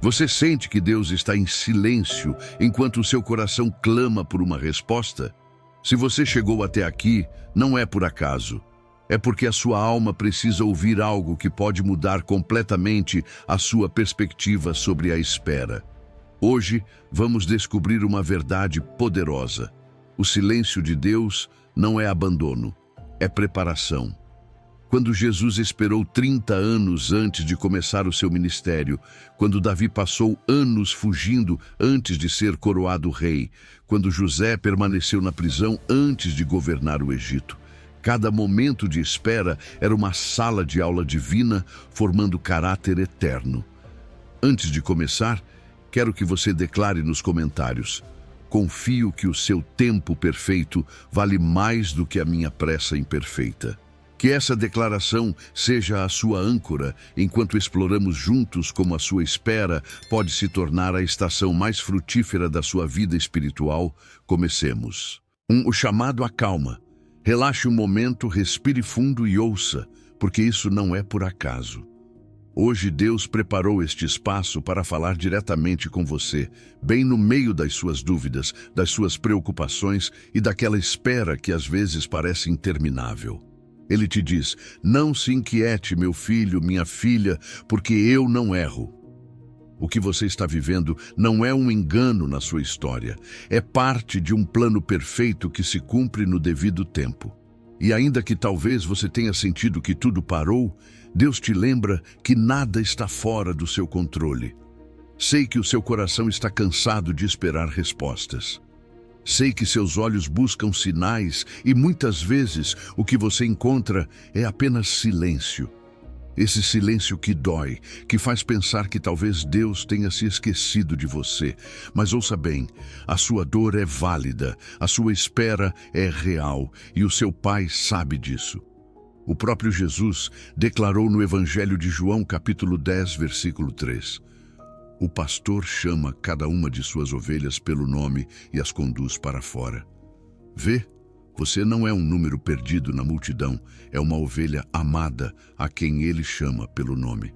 Você sente que Deus está em silêncio enquanto o seu coração clama por uma resposta? Se você chegou até aqui, não é por acaso. É porque a sua alma precisa ouvir algo que pode mudar completamente a sua perspectiva sobre a espera. Hoje, vamos descobrir uma verdade poderosa. O silêncio de Deus não é abandono, é preparação. Quando Jesus esperou 30 anos antes de começar o seu ministério, quando Davi passou anos fugindo antes de ser coroado rei, quando José permaneceu na prisão antes de governar o Egito, cada momento de espera era uma sala de aula divina formando caráter eterno. Antes de começar, quero que você declare nos comentários: confio que o seu tempo perfeito vale mais do que a minha pressa imperfeita. Que essa declaração seja a sua âncora enquanto exploramos juntos como a sua espera pode se tornar a estação mais frutífera da sua vida espiritual. Comecemos. O chamado à calma. Relaxe um momento, respire fundo e ouça, porque isso não é por acaso. Hoje Deus preparou este espaço para falar diretamente com você, bem no meio das suas dúvidas, das suas preocupações e daquela espera que às vezes parece interminável. Ele te diz: não se inquiete, meu filho, minha filha, porque eu não erro. O que você está vivendo não é um engano na sua história, é parte de um plano perfeito que se cumpre no devido tempo. E ainda que talvez você tenha sentido que tudo parou, Deus te lembra que nada está fora do seu controle. Sei que o seu coração está cansado de esperar respostas. Sei que seus olhos buscam sinais e muitas vezes o que você encontra é apenas silêncio. Esse silêncio que dói, que faz pensar que talvez Deus tenha se esquecido de você. Mas ouça bem, a sua dor é válida, a sua espera é real e o seu Pai sabe disso. O próprio Jesus declarou no Evangelho de João, capítulo 10, versículo 3. O pastor chama cada uma de suas ovelhas pelo nome e as conduz para fora. Vê, você não é um número perdido na multidão, é uma ovelha amada a quem ele chama pelo nome.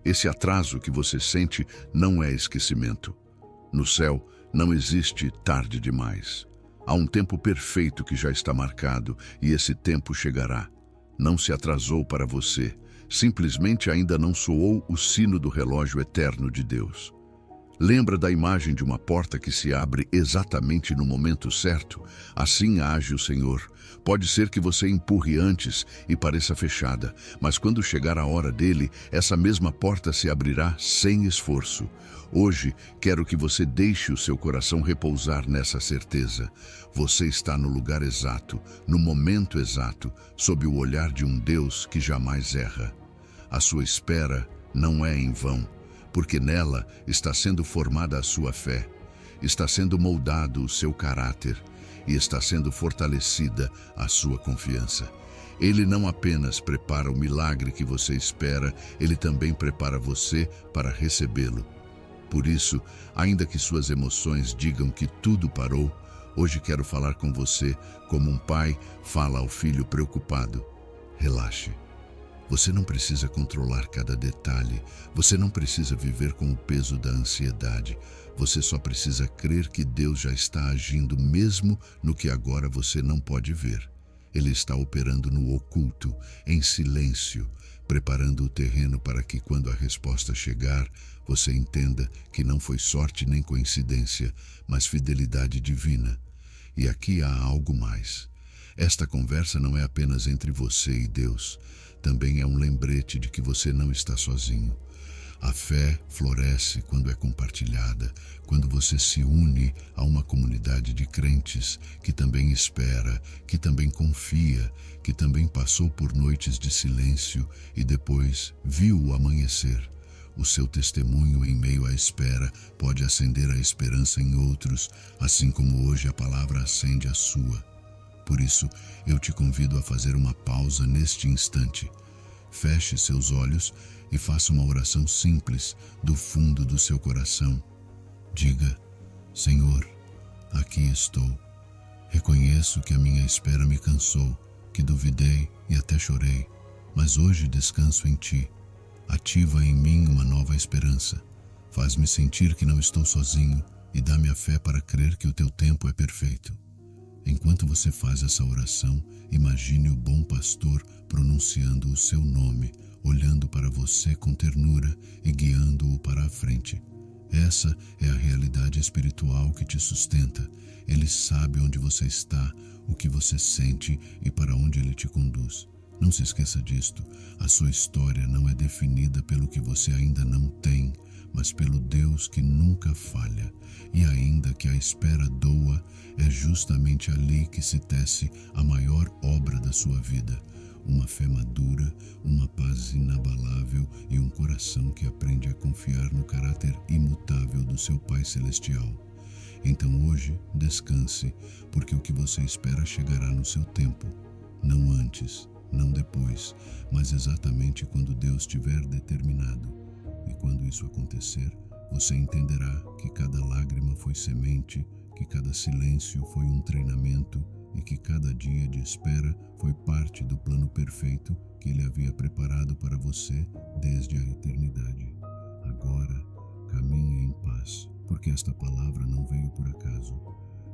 Esse atraso que você sente não é esquecimento. No céu não existe tarde demais. Há um tempo perfeito que já está marcado e esse tempo chegará. Não se atrasou para você. Simplesmente ainda não soou o sino do relógio eterno de Deus. Lembra da imagem de uma porta que se abre exatamente no momento certo? Assim age o Senhor. Pode ser que você empurre antes e pareça fechada, mas quando chegar a hora dele, essa mesma porta se abrirá sem esforço. Hoje, quero que você deixe o seu coração repousar nessa certeza. Você está no lugar exato, no momento exato, sob o olhar de um Deus que jamais erra. A sua espera não é em vão, porque nela está sendo formada a sua fé, está sendo moldado o seu caráter e está sendo fortalecida a sua confiança. Ele não apenas prepara o milagre que você espera, ele também prepara você para recebê-lo. Por isso, ainda que suas emoções digam que tudo parou, hoje quero falar com você como um pai fala ao filho preocupado. Relaxe. Você não precisa controlar cada detalhe, você não precisa viver com o peso da ansiedade, você só precisa crer que Deus já está agindo mesmo no que agora você não pode ver. Ele está operando no oculto, em silêncio, preparando o terreno para que quando a resposta chegar, você entenda que não foi sorte nem coincidência, mas fidelidade divina. E aqui há algo mais. Esta conversa não é apenas entre você e Deus, também é um lembrete de que você não está sozinho. A fé floresce quando é compartilhada, quando você se une a uma comunidade de crentes que também espera, que também confia, que também passou por noites de silêncio e depois viu o amanhecer. O seu testemunho em meio à espera pode acender a esperança em outros, assim como hoje a palavra acende a sua. Por isso, eu te convido a fazer uma pausa neste instante. Feche seus olhos e faça uma oração simples do fundo do seu coração. Diga: Senhor, aqui estou. Reconheço que a minha espera me cansou, que duvidei e até chorei, mas hoje descanso em Ti. Ativa em mim uma nova esperança. Faz-me sentir que não estou sozinho e dá-me a fé para crer que o teu tempo é perfeito. Enquanto você faz essa oração, imagine o bom pastor pronunciando o seu nome, olhando para você com ternura e guiando-o para a frente. Essa é a realidade espiritual que te sustenta. Ele sabe onde você está, o que você sente e para onde ele te conduz. Não se esqueça disto. A sua história não é definida pelo que você ainda não tem, mas pelo Deus que nunca falha. E ainda que a espera doa, é justamente ali que se tece a maior obra da sua vida. Uma fé madura, uma paz inabalável e um coração que aprende a confiar no caráter imutável do seu Pai Celestial. Então hoje, descanse, porque o que você espera chegará no seu tempo. Não antes, não depois, mas exatamente quando Deus tiver determinado. E quando isso acontecer, você entenderá que cada lágrima foi semente, que cada silêncio foi um treinamento e que cada dia de espera foi parte do plano perfeito que Ele havia preparado para você desde a eternidade. Agora, caminhe em paz, porque esta palavra não veio por acaso.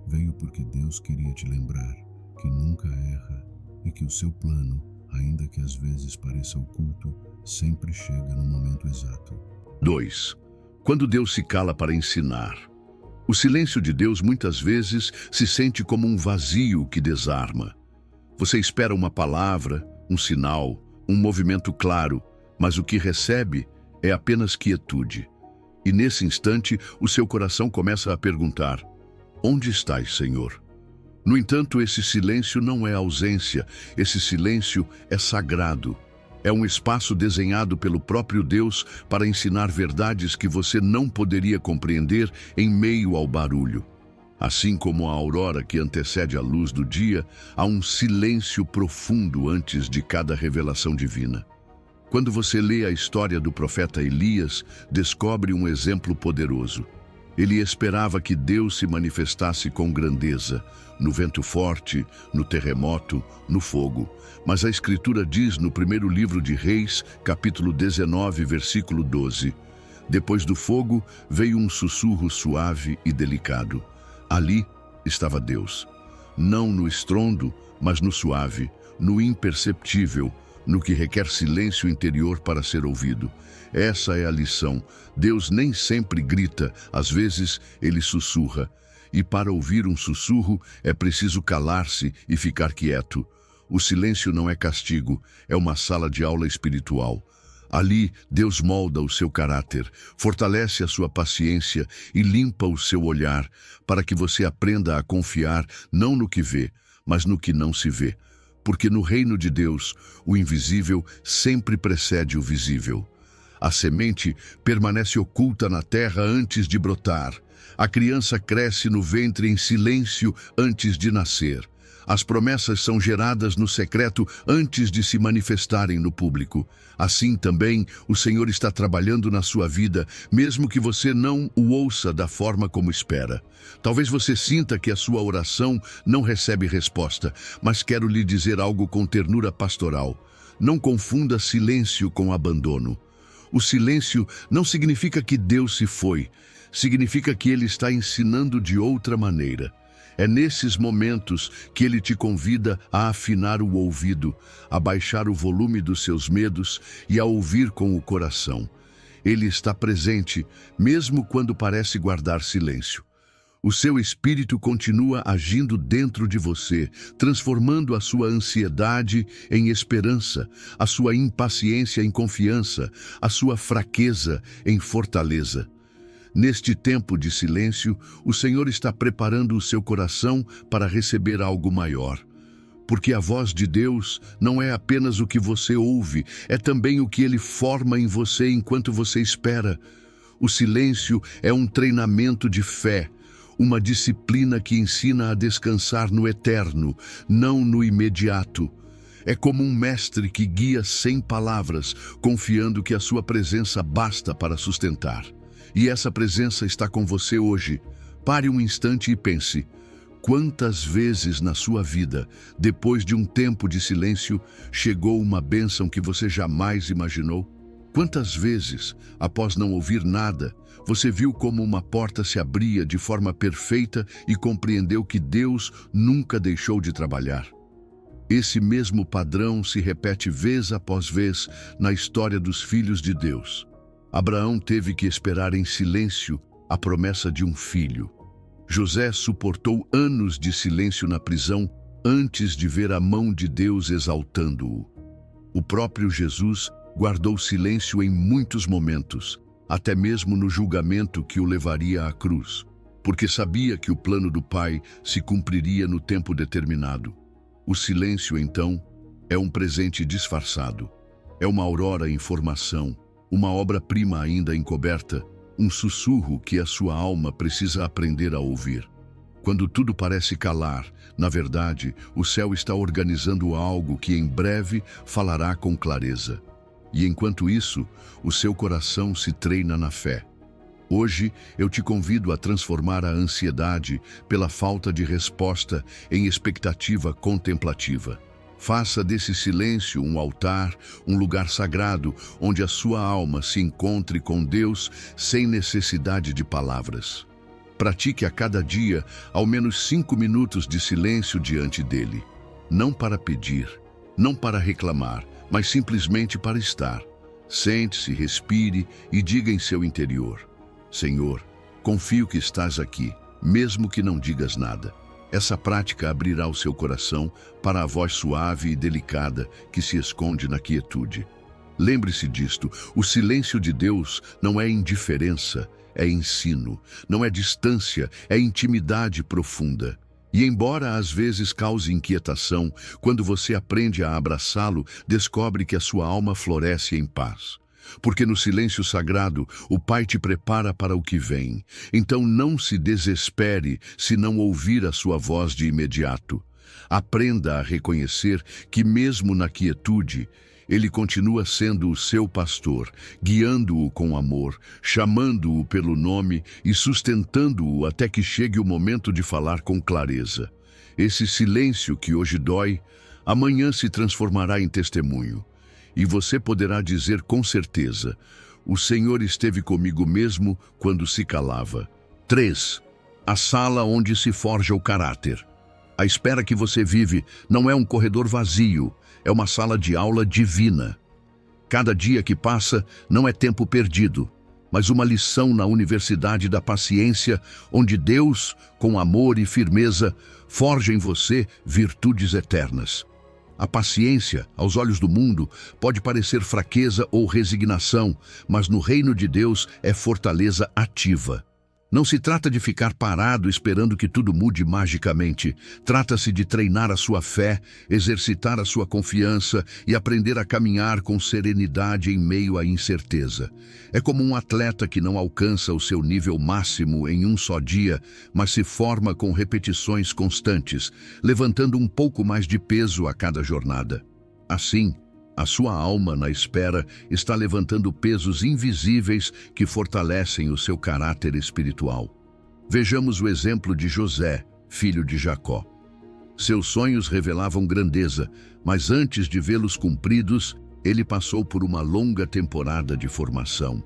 Veio porque Deus queria te lembrar que nunca erra e que o seu plano, ainda que às vezes pareça oculto, sempre chega no momento exato. 2. Quando Deus se cala para ensinar. O silêncio de Deus muitas vezes se sente como um vazio que desarma. Você espera uma palavra, um sinal, um movimento claro, mas o que recebe é apenas quietude. E nesse instante, o seu coração começa a perguntar: onde estás, Senhor? No entanto, esse silêncio não é ausência, esse silêncio é sagrado. É um espaço desenhado pelo próprio Deus para ensinar verdades que você não poderia compreender em meio ao barulho. Assim como a aurora que antecede a luz do dia, há um silêncio profundo antes de cada revelação divina. Quando você lê a história do profeta Elias, descobre um exemplo poderoso. Ele esperava que Deus se manifestasse com grandeza, no vento forte, no terremoto, no fogo. Mas a Escritura diz no primeiro livro de Reis, capítulo 19, versículo 12: depois do fogo veio um sussurro suave e delicado. Ali estava Deus. Não no estrondo, mas no suave, no imperceptível, no que requer silêncio interior para ser ouvido. Essa é a lição. Deus nem sempre grita, às vezes ele sussurra. E para ouvir um sussurro é preciso calar-se e ficar quieto. O silêncio não é castigo, é uma sala de aula espiritual. Ali, Deus molda o seu caráter, fortalece a sua paciência e limpa o seu olhar, para que você aprenda a confiar não no que vê, mas no que não se vê. Porque no reino de Deus, o invisível sempre precede o visível. A semente permanece oculta na terra antes de brotar. A criança cresce no ventre em silêncio antes de nascer. As promessas são geradas no secreto antes de se manifestarem no público. Assim também, o Senhor está trabalhando na sua vida, mesmo que você não o ouça da forma como espera. Talvez você sinta que a sua oração não recebe resposta, mas quero lhe dizer algo com ternura pastoral. Não confunda silêncio com abandono. O silêncio não significa que Deus se foi, significa que Ele está ensinando de outra maneira. É nesses momentos que Ele te convida a afinar o ouvido, a baixar o volume dos seus medos e a ouvir com o coração. Ele está presente, mesmo quando parece guardar silêncio. O seu espírito continua agindo dentro de você, transformando a sua ansiedade em esperança, a sua impaciência em confiança, a sua fraqueza em fortaleza. Neste tempo de silêncio, o Senhor está preparando o seu coração para receber algo maior. Porque a voz de Deus não é apenas o que você ouve, é também o que Ele forma em você enquanto você espera. O silêncio é um treinamento de fé, uma disciplina que ensina a descansar no eterno, não no imediato. É como um mestre que guia sem palavras, confiando que a sua presença basta para sustentar. E essa presença está com você hoje. Pare um instante e pense: quantas vezes na sua vida, depois de um tempo de silêncio, chegou uma bênção que você jamais imaginou? Quantas vezes, após não ouvir nada, você viu como uma porta se abria de forma perfeita e compreendeu que Deus nunca deixou de trabalhar? Esse mesmo padrão se repete vez após vez na história dos filhos de Deus. Abraão teve que esperar em silêncio a promessa de um filho. José suportou anos de silêncio na prisão antes de ver a mão de Deus exaltando-o. O próprio Jesus guardou silêncio em muitos momentos, até mesmo no julgamento que o levaria à cruz, porque sabia que o plano do Pai se cumpriria no tempo determinado. O silêncio, então, é um presente disfarçado. É uma aurora em formação, uma obra-prima ainda encoberta, um sussurro que a sua alma precisa aprender a ouvir. Quando tudo parece calar, na verdade, o céu está organizando algo que em breve falará com clareza. E enquanto isso, o seu coração se treina na fé. Hoje, eu te convido a transformar a ansiedade pela falta de resposta em expectativa contemplativa. Faça desse silêncio um altar, um lugar sagrado, onde a sua alma se encontre com Deus sem necessidade de palavras. Pratique a cada dia ao menos 5 minutos de silêncio diante dele. Não para pedir, não para reclamar, mas simplesmente para estar. Sente-se, respire e diga em seu interior: Senhor, confio que estás aqui, mesmo que não digas nada. Essa prática abrirá o seu coração para a voz suave e delicada que se esconde na quietude. Lembre-se disto: o silêncio de Deus não é indiferença, é ensino. Não é distância, é intimidade profunda. E embora às vezes cause inquietação, quando você aprende a abraçá-lo, descobre que a sua alma floresce em paz. Porque no silêncio sagrado, o Pai te prepara para o que vem. Então não se desespere se não ouvir a sua voz de imediato. Aprenda a reconhecer que mesmo na quietude, Ele continua sendo o seu pastor, guiando-o com amor, chamando-o pelo nome e sustentando-o até que chegue o momento de falar com clareza. Esse silêncio que hoje dói, amanhã se transformará em testemunho. E você poderá dizer com certeza: o Senhor esteve comigo mesmo quando se calava. 3. A sala onde se forja o caráter. A espera que você vive não é um corredor vazio, é uma sala de aula divina. Cada dia que passa não é tempo perdido, mas uma lição na universidade da paciência, onde Deus, com amor e firmeza, forja em você virtudes eternas. A paciência, aos olhos do mundo, pode parecer fraqueza ou resignação, mas no reino de Deus é fortaleza ativa. Não se trata de ficar parado esperando que tudo mude magicamente. Trata-se de treinar a sua fé, exercitar a sua confiança e aprender a caminhar com serenidade em meio à incerteza. É como um atleta que não alcança o seu nível máximo em um só dia, mas se forma com repetições constantes, levantando um pouco mais de peso a cada jornada. Assim, a sua alma, na espera, está levantando pesos invisíveis que fortalecem o seu caráter espiritual. Vejamos o exemplo de José, filho de Jacó. Seus sonhos revelavam grandeza, mas antes de vê-los cumpridos, ele passou por uma longa temporada de formação.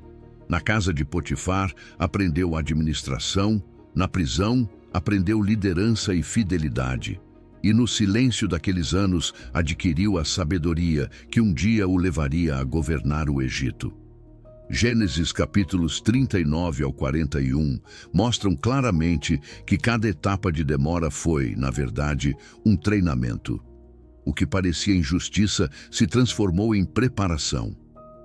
Na casa de Potifar, aprendeu administração, na prisão, aprendeu liderança e fidelidade. E no silêncio daqueles anos adquiriu a sabedoria que um dia o levaria a governar o Egito. Gênesis capítulos 39 ao 41 mostram claramente que cada etapa de demora foi, na verdade, um treinamento. O que parecia injustiça se transformou em preparação.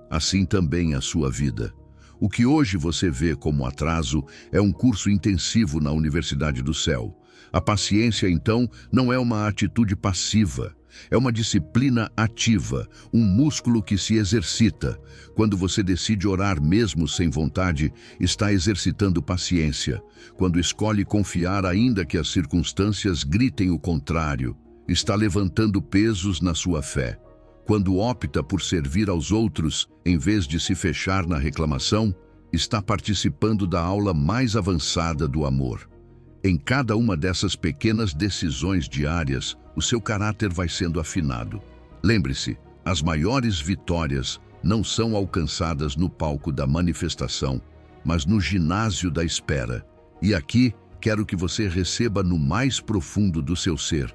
Assim também a sua vida. O que hoje você vê como atraso é um curso intensivo na Universidade do Céu. A paciência, então, não é uma atitude passiva, é uma disciplina ativa, um músculo que se exercita. Quando você decide orar mesmo sem vontade, está exercitando paciência. Quando escolhe confiar ainda que as circunstâncias gritem o contrário, está levantando pesos na sua fé. Quando opta por servir aos outros, em vez de se fechar na reclamação, está participando da aula mais avançada do amor. Em cada uma dessas pequenas decisões diárias, o seu caráter vai sendo afinado. Lembre-se, as maiores vitórias não são alcançadas no palco da manifestação, mas no ginásio da espera. E aqui quero que você receba no mais profundo do seu ser.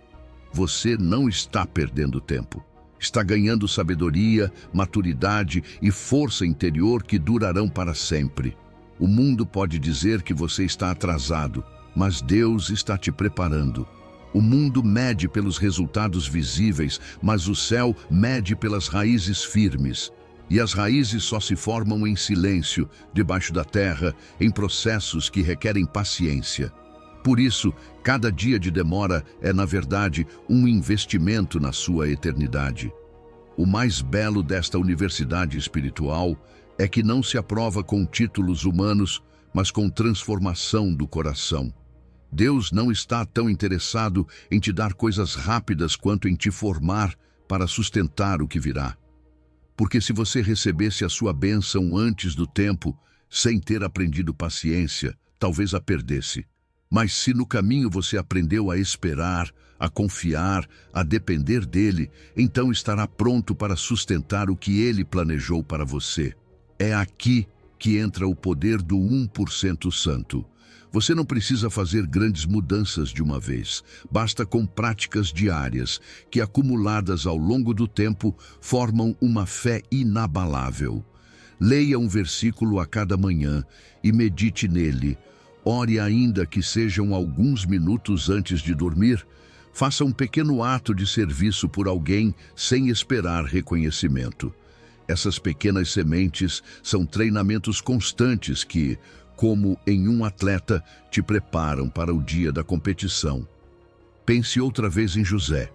Você não está perdendo tempo. Está ganhando sabedoria, maturidade e força interior que durarão para sempre. O mundo pode dizer que você está atrasado, mas Deus está te preparando. O mundo mede pelos resultados visíveis, mas o céu mede pelas raízes firmes. E as raízes só se formam em silêncio, debaixo da terra, em processos que requerem paciência. Por isso, cada dia de demora é, na verdade, um investimento na sua eternidade. O mais belo desta universidade espiritual é que não se aprova com títulos humanos, mas com transformação do coração. Deus não está tão interessado em te dar coisas rápidas quanto em te formar para sustentar o que virá. Porque se você recebesse a sua bênção antes do tempo, sem ter aprendido paciência, talvez a perdesse. Mas se no caminho você aprendeu a esperar, a confiar, a depender dele, então estará pronto para sustentar o que ele planejou para você. É aqui que entra o poder do 1% santo. Você não precisa fazer grandes mudanças de uma vez. Basta com práticas diárias, que acumuladas ao longo do tempo, formam uma fé inabalável. Leia um versículo a cada manhã e medite nele. Ore ainda que sejam alguns minutos antes de dormir. Faça um pequeno ato de serviço por alguém sem esperar reconhecimento. Essas pequenas sementes são treinamentos constantes que, como em um atleta, te preparam para o dia da competição. Pense outra vez em José.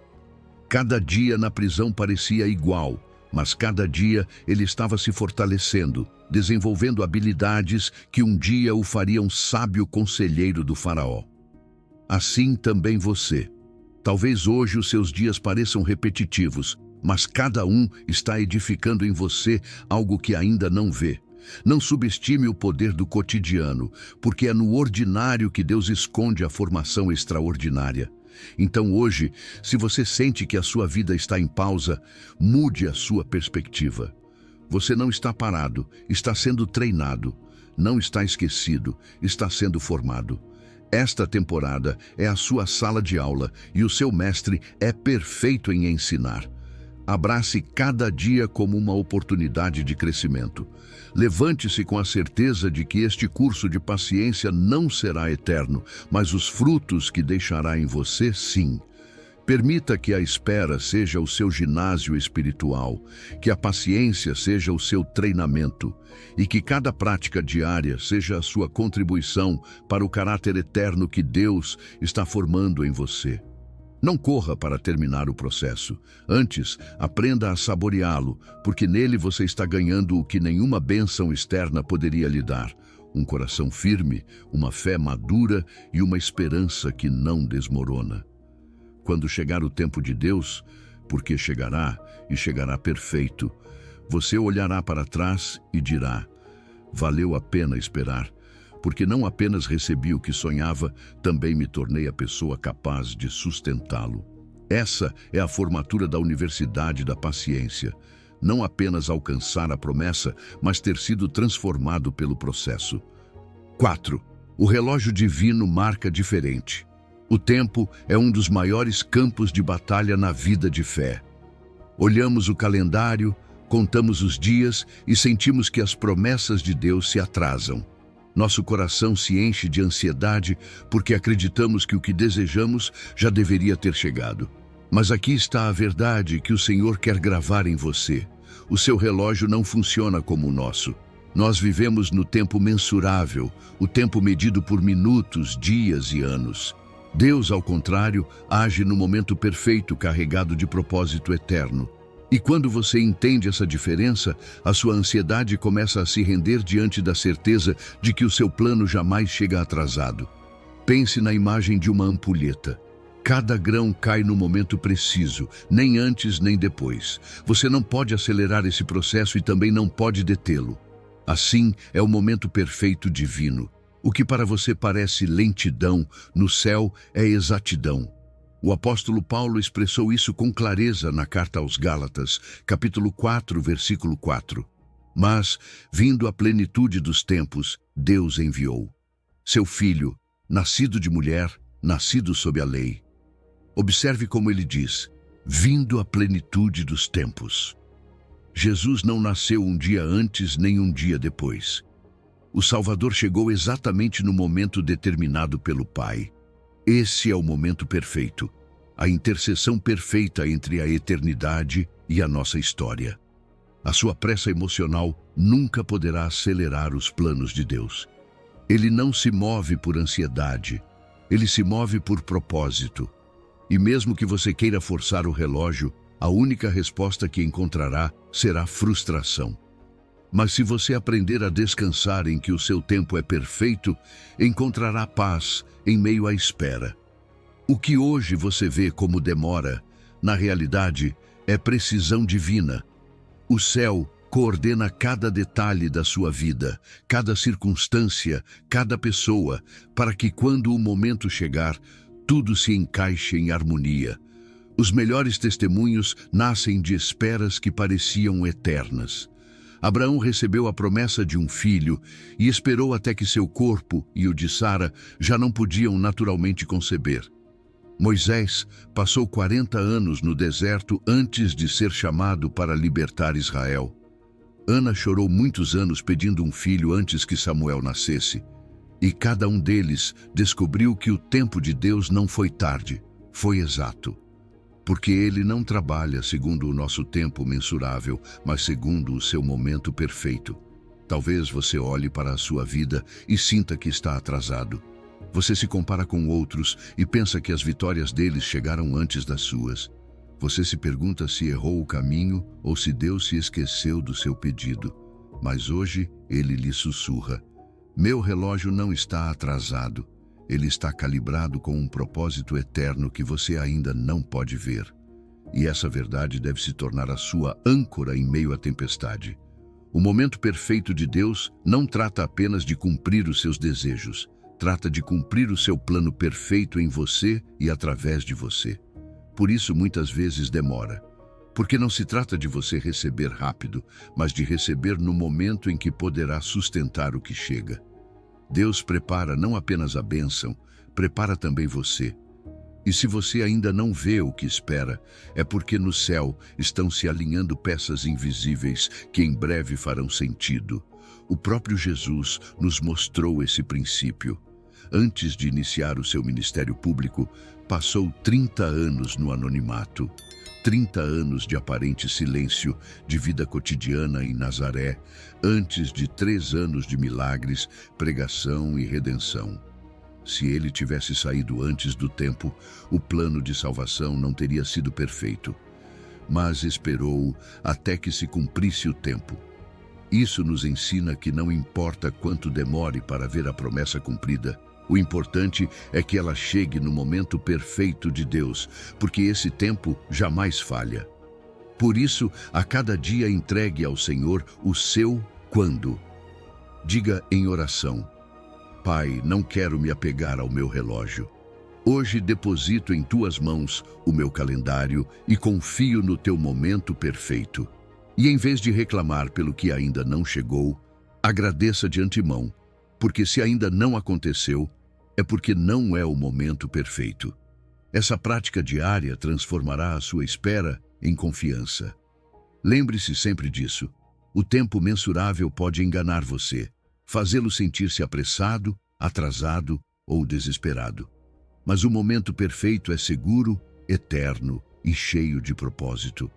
Cada dia na prisão parecia igual, mas cada dia ele estava se fortalecendo, desenvolvendo habilidades que um dia o fariam sábio conselheiro do faraó. Assim também você. Talvez hoje os seus dias pareçam repetitivos, mas cada um está edificando em você algo que ainda não vê. Não subestime o poder do cotidiano, porque é no ordinário que Deus esconde a formação extraordinária. Então hoje, se você sente que a sua vida está em pausa, mude a sua perspectiva. Você não está parado, está sendo treinado. Não está esquecido, está sendo formado. Esta temporada é a sua sala de aula e o seu mestre é perfeito em ensinar. Abrace cada dia como uma oportunidade de crescimento. Levante-se com a certeza de que este curso de paciência não será eterno, mas os frutos que deixará em você, sim. Permita que a espera seja o seu ginásio espiritual, que a paciência seja o seu treinamento e que cada prática diária seja a sua contribuição para o caráter eterno que Deus está formando em você. Não corra para terminar o processo. Antes, aprenda a saboreá-lo, porque nele você está ganhando o que nenhuma bênção externa poderia lhe dar. Um coração firme, uma fé madura e uma esperança que não desmorona. Quando chegar o tempo de Deus, porque chegará e chegará perfeito, você olhará para trás e dirá: valeu a pena esperar. Porque não apenas recebi o que sonhava, também me tornei a pessoa capaz de sustentá-lo. Essa é a formatura da Universidade da Paciência. Não apenas alcançar a promessa, mas ter sido transformado pelo processo. 4. O relógio divino marca diferente. O tempo é um dos maiores campos de batalha na vida de fé. Olhamos o calendário, contamos os dias e sentimos que as promessas de Deus se atrasam. Nosso coração se enche de ansiedade porque acreditamos que o que desejamos já deveria ter chegado. Mas aqui está a verdade que o Senhor quer gravar em você. O seu relógio não funciona como o nosso. Nós vivemos no tempo mensurável, o tempo medido por minutos, dias e anos. Deus, ao contrário, age no momento perfeito carregado de propósito eterno. E quando você entende essa diferença, a sua ansiedade começa a se render diante da certeza de que o seu plano jamais chega atrasado. Pense na imagem de uma ampulheta. Cada grão cai no momento preciso, nem antes nem depois. Você não pode acelerar esse processo e também não pode detê-lo. Assim é o momento perfeito divino. O que para você parece lentidão, no céu é exatidão. O apóstolo Paulo expressou isso com clareza na carta aos Gálatas, capítulo 4, versículo 4. Mas, vindo a plenitude dos tempos, Deus enviou seu Filho, nascido de mulher, nascido sob a lei. Observe como ele diz, vindo a plenitude dos tempos. Jesus não nasceu um dia antes nem um dia depois. O Salvador chegou exatamente no momento determinado pelo Pai. Esse é o momento perfeito, a interseção perfeita entre a eternidade e a nossa história. A sua pressa emocional nunca poderá acelerar os planos de Deus. Ele não se move por ansiedade, ele se move por propósito. E mesmo que você queira forçar o relógio, a única resposta que encontrará será frustração. Mas se você aprender a descansar em que o seu tempo é perfeito, encontrará paz em meio à espera. O que hoje você vê como demora, na realidade, é precisão divina. O céu coordena cada detalhe da sua vida, cada circunstância, cada pessoa, para que quando o momento chegar, tudo se encaixe em harmonia. Os melhores testemunhos nascem de esperas que pareciam eternas. Abraão recebeu a promessa de um filho e esperou até que seu corpo e o de Sara já não podiam naturalmente conceber. Moisés passou 40 anos no deserto antes de ser chamado para libertar Israel. Ana chorou muitos anos pedindo um filho antes que Samuel nascesse. E cada um deles descobriu que o tempo de Deus não foi tarde, foi exato. Porque Ele não trabalha segundo o nosso tempo mensurável, mas segundo o seu momento perfeito. Talvez você olhe para a sua vida e sinta que está atrasado. Você se compara com outros e pensa que as vitórias deles chegaram antes das suas. Você se pergunta se errou o caminho ou se Deus se esqueceu do seu pedido. Mas hoje Ele lhe sussurra: meu relógio não está atrasado. Ele está calibrado com um propósito eterno que você ainda não pode ver. E essa verdade deve se tornar a sua âncora em meio à tempestade. O momento perfeito de Deus não trata apenas de cumprir os seus desejos. Trata de cumprir o seu plano perfeito em você e através de você. Por isso, muitas vezes demora. Porque não se trata de você receber rápido, mas de receber no momento em que poderá sustentar o que chega. Deus prepara não apenas a bênção, prepara também você. E se você ainda não vê o que espera, é porque no céu estão se alinhando peças invisíveis que em breve farão sentido. O próprio Jesus nos mostrou esse princípio. Antes de iniciar o seu ministério público, passou 30 anos no anonimato. 30 anos de aparente silêncio, de vida cotidiana em Nazaré, antes de 3 anos de milagres, pregação e redenção. Se ele tivesse saído antes do tempo, o plano de salvação não teria sido perfeito. Mas esperou até que se cumprisse o tempo. Isso nos ensina que não importa quanto demore para ver a promessa cumprida, o importante é que ela chegue no momento perfeito de Deus, porque esse tempo jamais falha. Por isso, a cada dia entregue ao Senhor o seu quando. Diga em oração: Pai, não quero me apegar ao meu relógio. Hoje deposito em tuas mãos o meu calendário e confio no teu momento perfeito. E em vez de reclamar pelo que ainda não chegou, agradeça de antemão, porque se ainda não aconteceu, é porque não é o momento perfeito. Essa prática diária transformará a sua espera em confiança. Lembre-se sempre disso. O tempo mensurável pode enganar você, fazê-lo sentir-se apressado, atrasado ou desesperado. Mas o momento perfeito é seguro, eterno e cheio de propósito.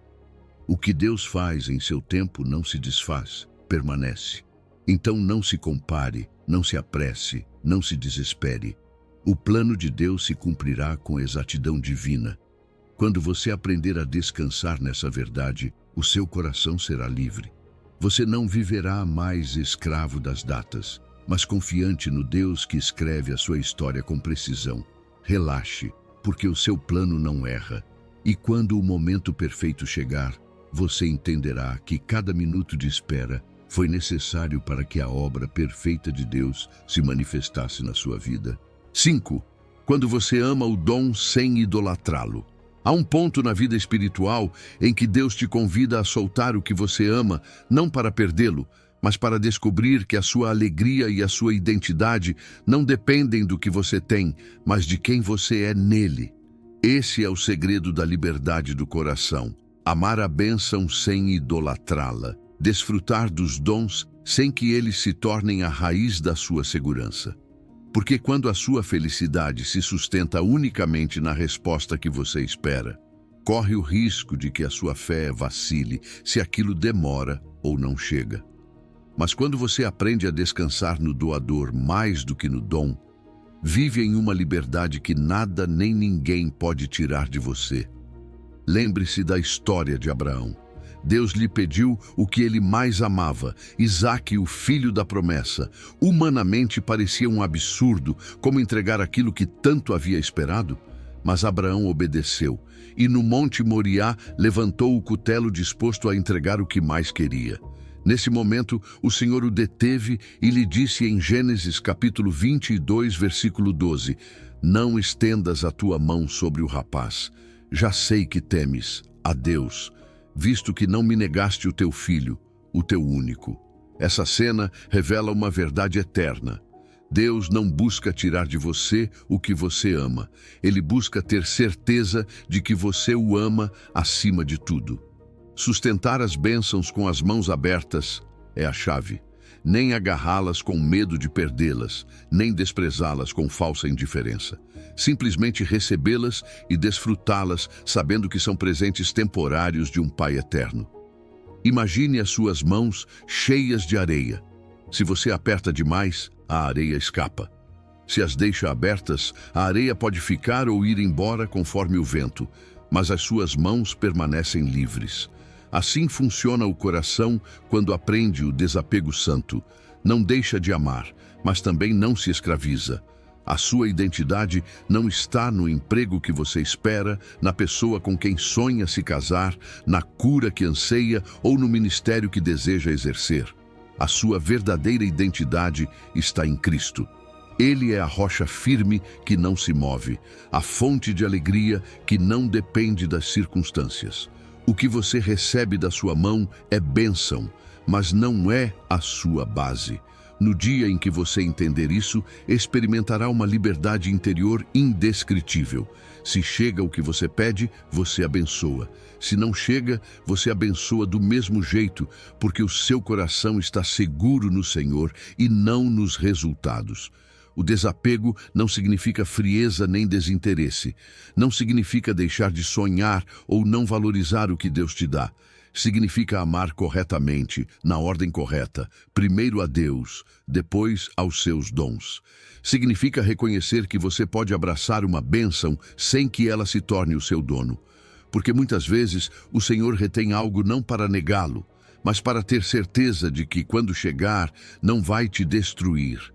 O que Deus faz em seu tempo não se desfaz, permanece. Então não se compare, não se apresse, não se desespere. O plano de Deus se cumprirá com exatidão divina. Quando você aprender a descansar nessa verdade, o seu coração será livre. Você não viverá mais escravo das datas, mas confiante no Deus que escreve a sua história com precisão. Relaxe, porque o seu plano não erra. E quando o momento perfeito chegar, você entenderá que cada minuto de espera foi necessário para que a obra perfeita de Deus se manifestasse na sua vida. 5. Quando você ama o dom sem idolatrá-lo. Há um ponto na vida espiritual em que Deus te convida a soltar o que você ama, não para perdê-lo, mas para descobrir que a sua alegria e a sua identidade não dependem do que você tem, mas de quem você é nele. Esse é o segredo da liberdade do coração. Amar a bênção sem idolatrá-la. Desfrutar dos dons sem que eles se tornem a raiz da sua segurança. Porque quando a sua felicidade se sustenta unicamente na resposta que você espera, corre o risco de que a sua fé vacile se aquilo demora ou não chega. Mas quando você aprende a descansar no doador mais do que no dom, vive em uma liberdade que nada nem ninguém pode tirar de você. Lembre-se da história de Abraão. Deus lhe pediu o que ele mais amava, Isaque, o filho da promessa. Humanamente parecia um absurdo como entregar aquilo que tanto havia esperado. Mas Abraão obedeceu e no Monte Moriá levantou o cutelo disposto a entregar o que mais queria. Nesse momento, o Senhor o deteve e lhe disse em Gênesis capítulo 22, versículo 12: Não estendas a tua mão sobre o rapaz. Já sei que temes a Deus, visto que não me negaste o teu filho, o teu único. Essa cena revela uma verdade eterna. Deus não busca tirar de você o que você ama. Ele busca ter certeza de que você o ama acima de tudo. Sustentar as bênçãos com as mãos abertas é a chave. Nem agarrá-las com medo de perdê-las, nem desprezá-las com falsa indiferença. Simplesmente recebê-las e desfrutá-las, sabendo que são presentes temporários de um Pai eterno. Imagine as suas mãos cheias de areia. Se você aperta demais, a areia escapa. Se as deixa abertas, a areia pode ficar ou ir embora conforme o vento, mas as suas mãos permanecem livres. Assim funciona o coração quando aprende o desapego santo. Não deixa de amar, mas também não se escraviza. A sua identidade não está no emprego que você espera, na pessoa com quem sonha se casar, na cura que anseia ou no ministério que deseja exercer. A sua verdadeira identidade está em Cristo. Ele é a rocha firme que não se move, a fonte de alegria que não depende das circunstâncias. O que você recebe da sua mão é bênção, mas não é a sua base. No dia em que você entender isso, experimentará uma liberdade interior indescritível. Se chega o que você pede, você abençoa. Se não chega, você abençoa do mesmo jeito, porque o seu coração está seguro no Senhor e não nos resultados. O desapego não significa frieza nem desinteresse. Não significa deixar de sonhar ou não valorizar o que Deus te dá. Significa amar corretamente, na ordem correta, primeiro a Deus, depois aos seus dons. Significa reconhecer que você pode abraçar uma bênção sem que ela se torne o seu dono. Porque muitas vezes o Senhor retém algo não para negá-lo, mas para ter certeza de que, quando chegar, não vai te destruir.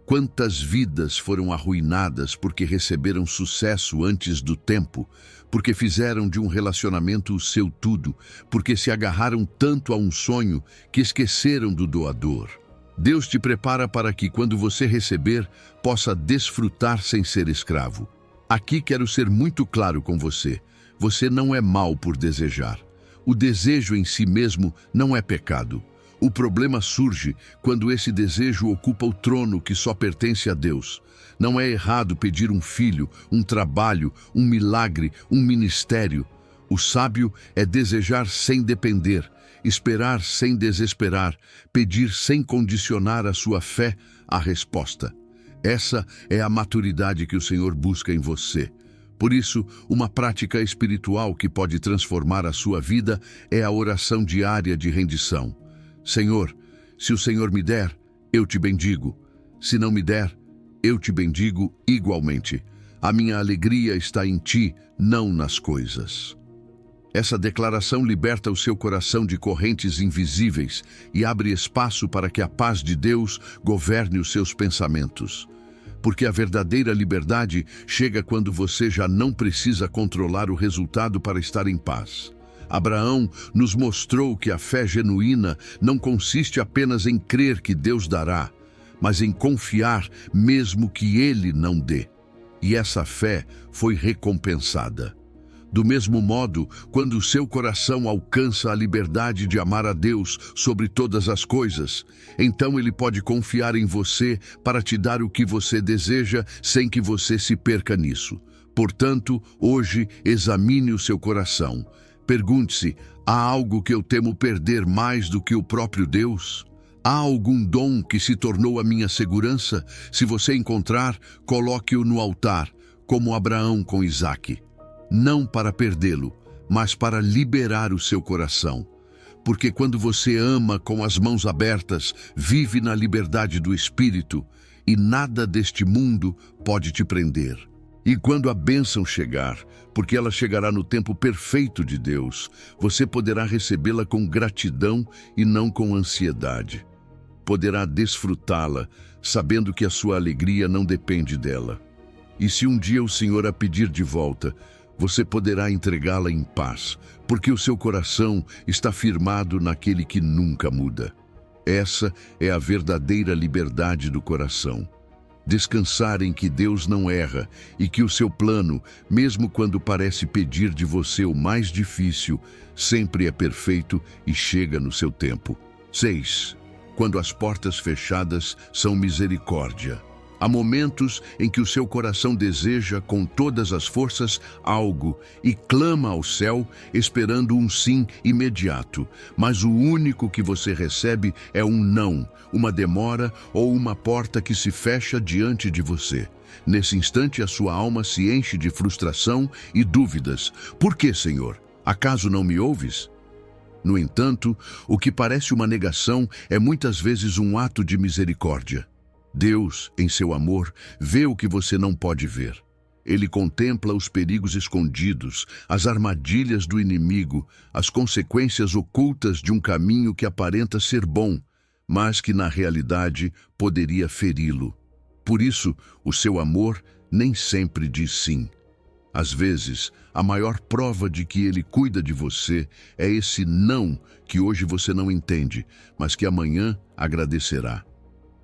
Quantas vidas foram arruinadas porque receberam sucesso antes do tempo, porque fizeram de um relacionamento o seu tudo, porque se agarraram tanto a um sonho que esqueceram do doador. Deus te prepara para que, quando você receber, possa desfrutar sem ser escravo. Aqui quero ser muito claro com você. Você não é mau por desejar. O desejo em si mesmo não é pecado. O problema surge quando esse desejo ocupa o trono que só pertence a Deus. Não é errado pedir um filho, um trabalho, um milagre, um ministério. O sábio é desejar sem depender, esperar sem desesperar, pedir sem condicionar a sua fé à resposta. Essa é a maturidade que o Senhor busca em você. Por isso, uma prática espiritual que pode transformar a sua vida é a oração diária de rendição. Senhor, se o Senhor me der, eu te bendigo. Se não me der, eu te bendigo igualmente. A minha alegria está em ti, não nas coisas. Essa declaração liberta o seu coração de correntes invisíveis e abre espaço para que a paz de Deus governe os seus pensamentos. Porque a verdadeira liberdade chega quando você já não precisa controlar o resultado para estar em paz. Abraão nos mostrou que a fé genuína não consiste apenas em crer que Deus dará, mas em confiar mesmo que Ele não dê. E essa fé foi recompensada. Do mesmo modo, quando o seu coração alcança a liberdade de amar a Deus sobre todas as coisas, então ele pode confiar em você para te dar o que você deseja sem que você se perca nisso. Portanto, hoje, examine o seu coração. Pergunte-se: há algo que eu temo perder mais do que o próprio Deus? Há algum dom que se tornou a minha segurança? Se você encontrar, coloque-o no altar, como Abraão com Isaque. Não para perdê-lo, mas para liberar o seu coração. Porque quando você ama com as mãos abertas, vive na liberdade do Espírito, e nada deste mundo pode te prender. E quando a bênção chegar, porque ela chegará no tempo perfeito de Deus, você poderá recebê-la com gratidão e não com ansiedade. Poderá desfrutá-la, sabendo que a sua alegria não depende dela. E se um dia o Senhor a pedir de volta, você poderá entregá-la em paz, porque o seu coração está firmado naquele que nunca muda. Essa é a verdadeira liberdade do coração. Descansar em que Deus não erra e que o seu plano, mesmo quando parece pedir de você o mais difícil, sempre é perfeito e chega no seu tempo. 6. Quando as portas fechadas são misericórdia. Há momentos em que o seu coração deseja com todas as forças algo e clama ao céu esperando um sim imediato, mas o único que você recebe é um não, uma demora ou uma porta que se fecha diante de você. Nesse instante a sua alma se enche de frustração e dúvidas. Por que, Senhor? Acaso não me ouves? No entanto, o que parece uma negação é muitas vezes um ato de misericórdia. Deus, em seu amor, vê o que você não pode ver. Ele contempla os perigos escondidos, as armadilhas do inimigo, as consequências ocultas de um caminho que aparenta ser bom, mas que na realidade poderia feri-lo. Por isso, o seu amor nem sempre diz sim. Às vezes, a maior prova de que ele cuida de você é esse não que hoje você não entende, mas que amanhã agradecerá.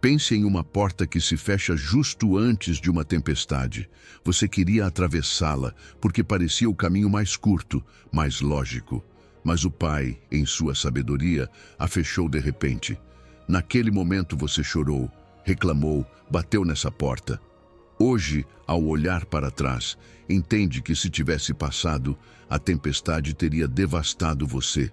Pense em uma porta que se fecha justo antes de uma tempestade. Você queria atravessá-la porque parecia o caminho mais curto, mais lógico. Mas o Pai, em sua sabedoria, a fechou de repente. Naquele momento você chorou, reclamou, bateu nessa porta. Hoje, ao olhar para trás, entende que se tivesse passado, a tempestade teria devastado você.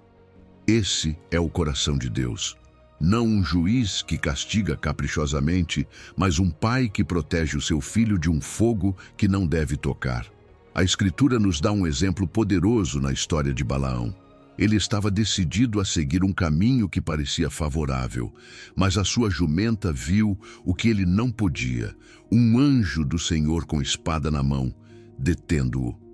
Esse é o coração de Deus. Não um juiz que castiga caprichosamente, mas um pai que protege o seu filho de um fogo que não deve tocar. A Escritura nos dá um exemplo poderoso na história de Balaão. Ele estava decidido a seguir um caminho que parecia favorável, mas a sua jumenta viu o que ele não podia, um anjo do Senhor com espada na mão, detendo-o.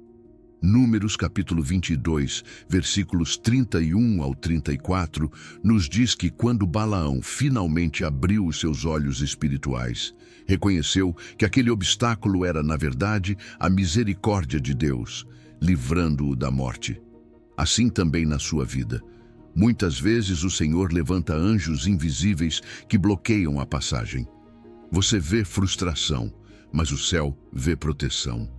Números capítulo 22, versículos 31 ao 34, nos diz que quando Balaão finalmente abriu os seus olhos espirituais, reconheceu que aquele obstáculo era, na verdade, a misericórdia de Deus, livrando-o da morte. Assim também na sua vida. Muitas vezes o Senhor levanta anjos invisíveis que bloqueiam a passagem. Você vê frustração, mas o céu vê proteção.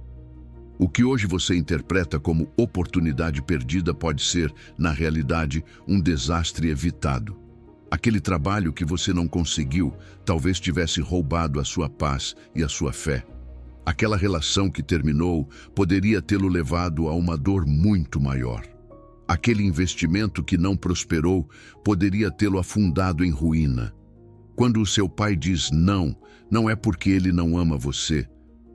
O que hoje você interpreta como oportunidade perdida pode ser, na realidade, um desastre evitado. Aquele trabalho que você não conseguiu talvez tivesse roubado a sua paz e a sua fé. Aquela relação que terminou poderia tê-lo levado a uma dor muito maior. Aquele investimento que não prosperou poderia tê-lo afundado em ruína. Quando o seu pai diz não, não é porque ele não ama você,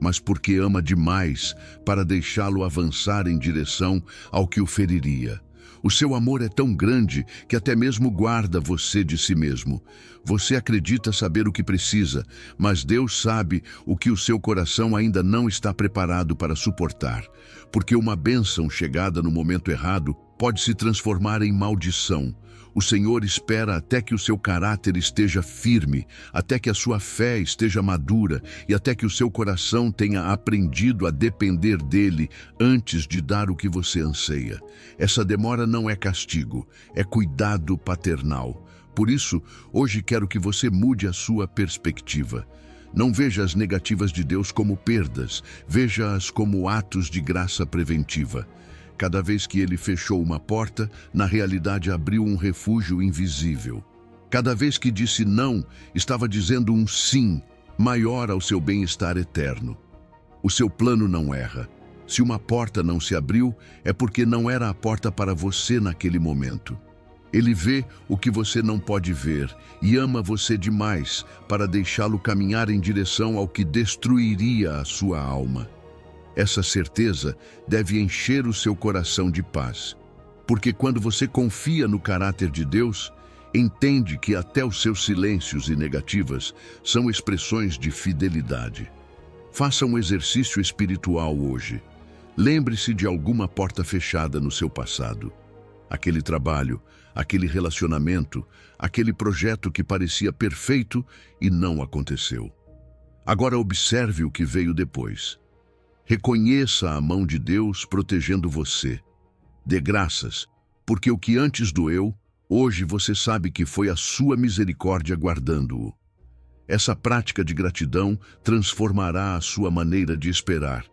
mas porque ama demais para deixá-lo avançar em direção ao que o feriria. O seu amor é tão grande que até mesmo guarda você de si mesmo. Você acredita saber o que precisa, mas Deus sabe o que o seu coração ainda não está preparado para suportar. Porque uma bênção chegada no momento errado pode se transformar em maldição. O Senhor espera até que o seu caráter esteja firme, até que a sua fé esteja madura e até que o seu coração tenha aprendido a depender dele antes de dar o que você anseia. Essa demora não é castigo, é cuidado paternal. Por isso, hoje quero que você mude a sua perspectiva. Não veja as negativas de Deus como perdas, veja-as como atos de graça preventiva. Cada vez que ele fechou uma porta, na realidade abriu um refúgio invisível. Cada vez que disse não, estava dizendo um sim, maior ao seu bem-estar eterno. O seu plano não erra. Se uma porta não se abriu, é porque não era a porta para você naquele momento. Ele vê o que você não pode ver e ama você demais para deixá-lo caminhar em direção ao que destruiria a sua alma. Essa certeza deve encher o seu coração de paz, porque quando você confia no caráter de Deus, entende que até os seus silêncios e negativas são expressões de fidelidade. Faça um exercício espiritual hoje. Lembre-se de alguma porta fechada no seu passado. Aquele trabalho, aquele relacionamento, aquele projeto que parecia perfeito e não aconteceu. Agora observe o que veio depois. Reconheça a mão de Deus protegendo você. Dê graças, porque o que antes doeu, hoje você sabe que foi a sua misericórdia guardando-o. Essa prática de gratidão transformará a sua maneira de esperar,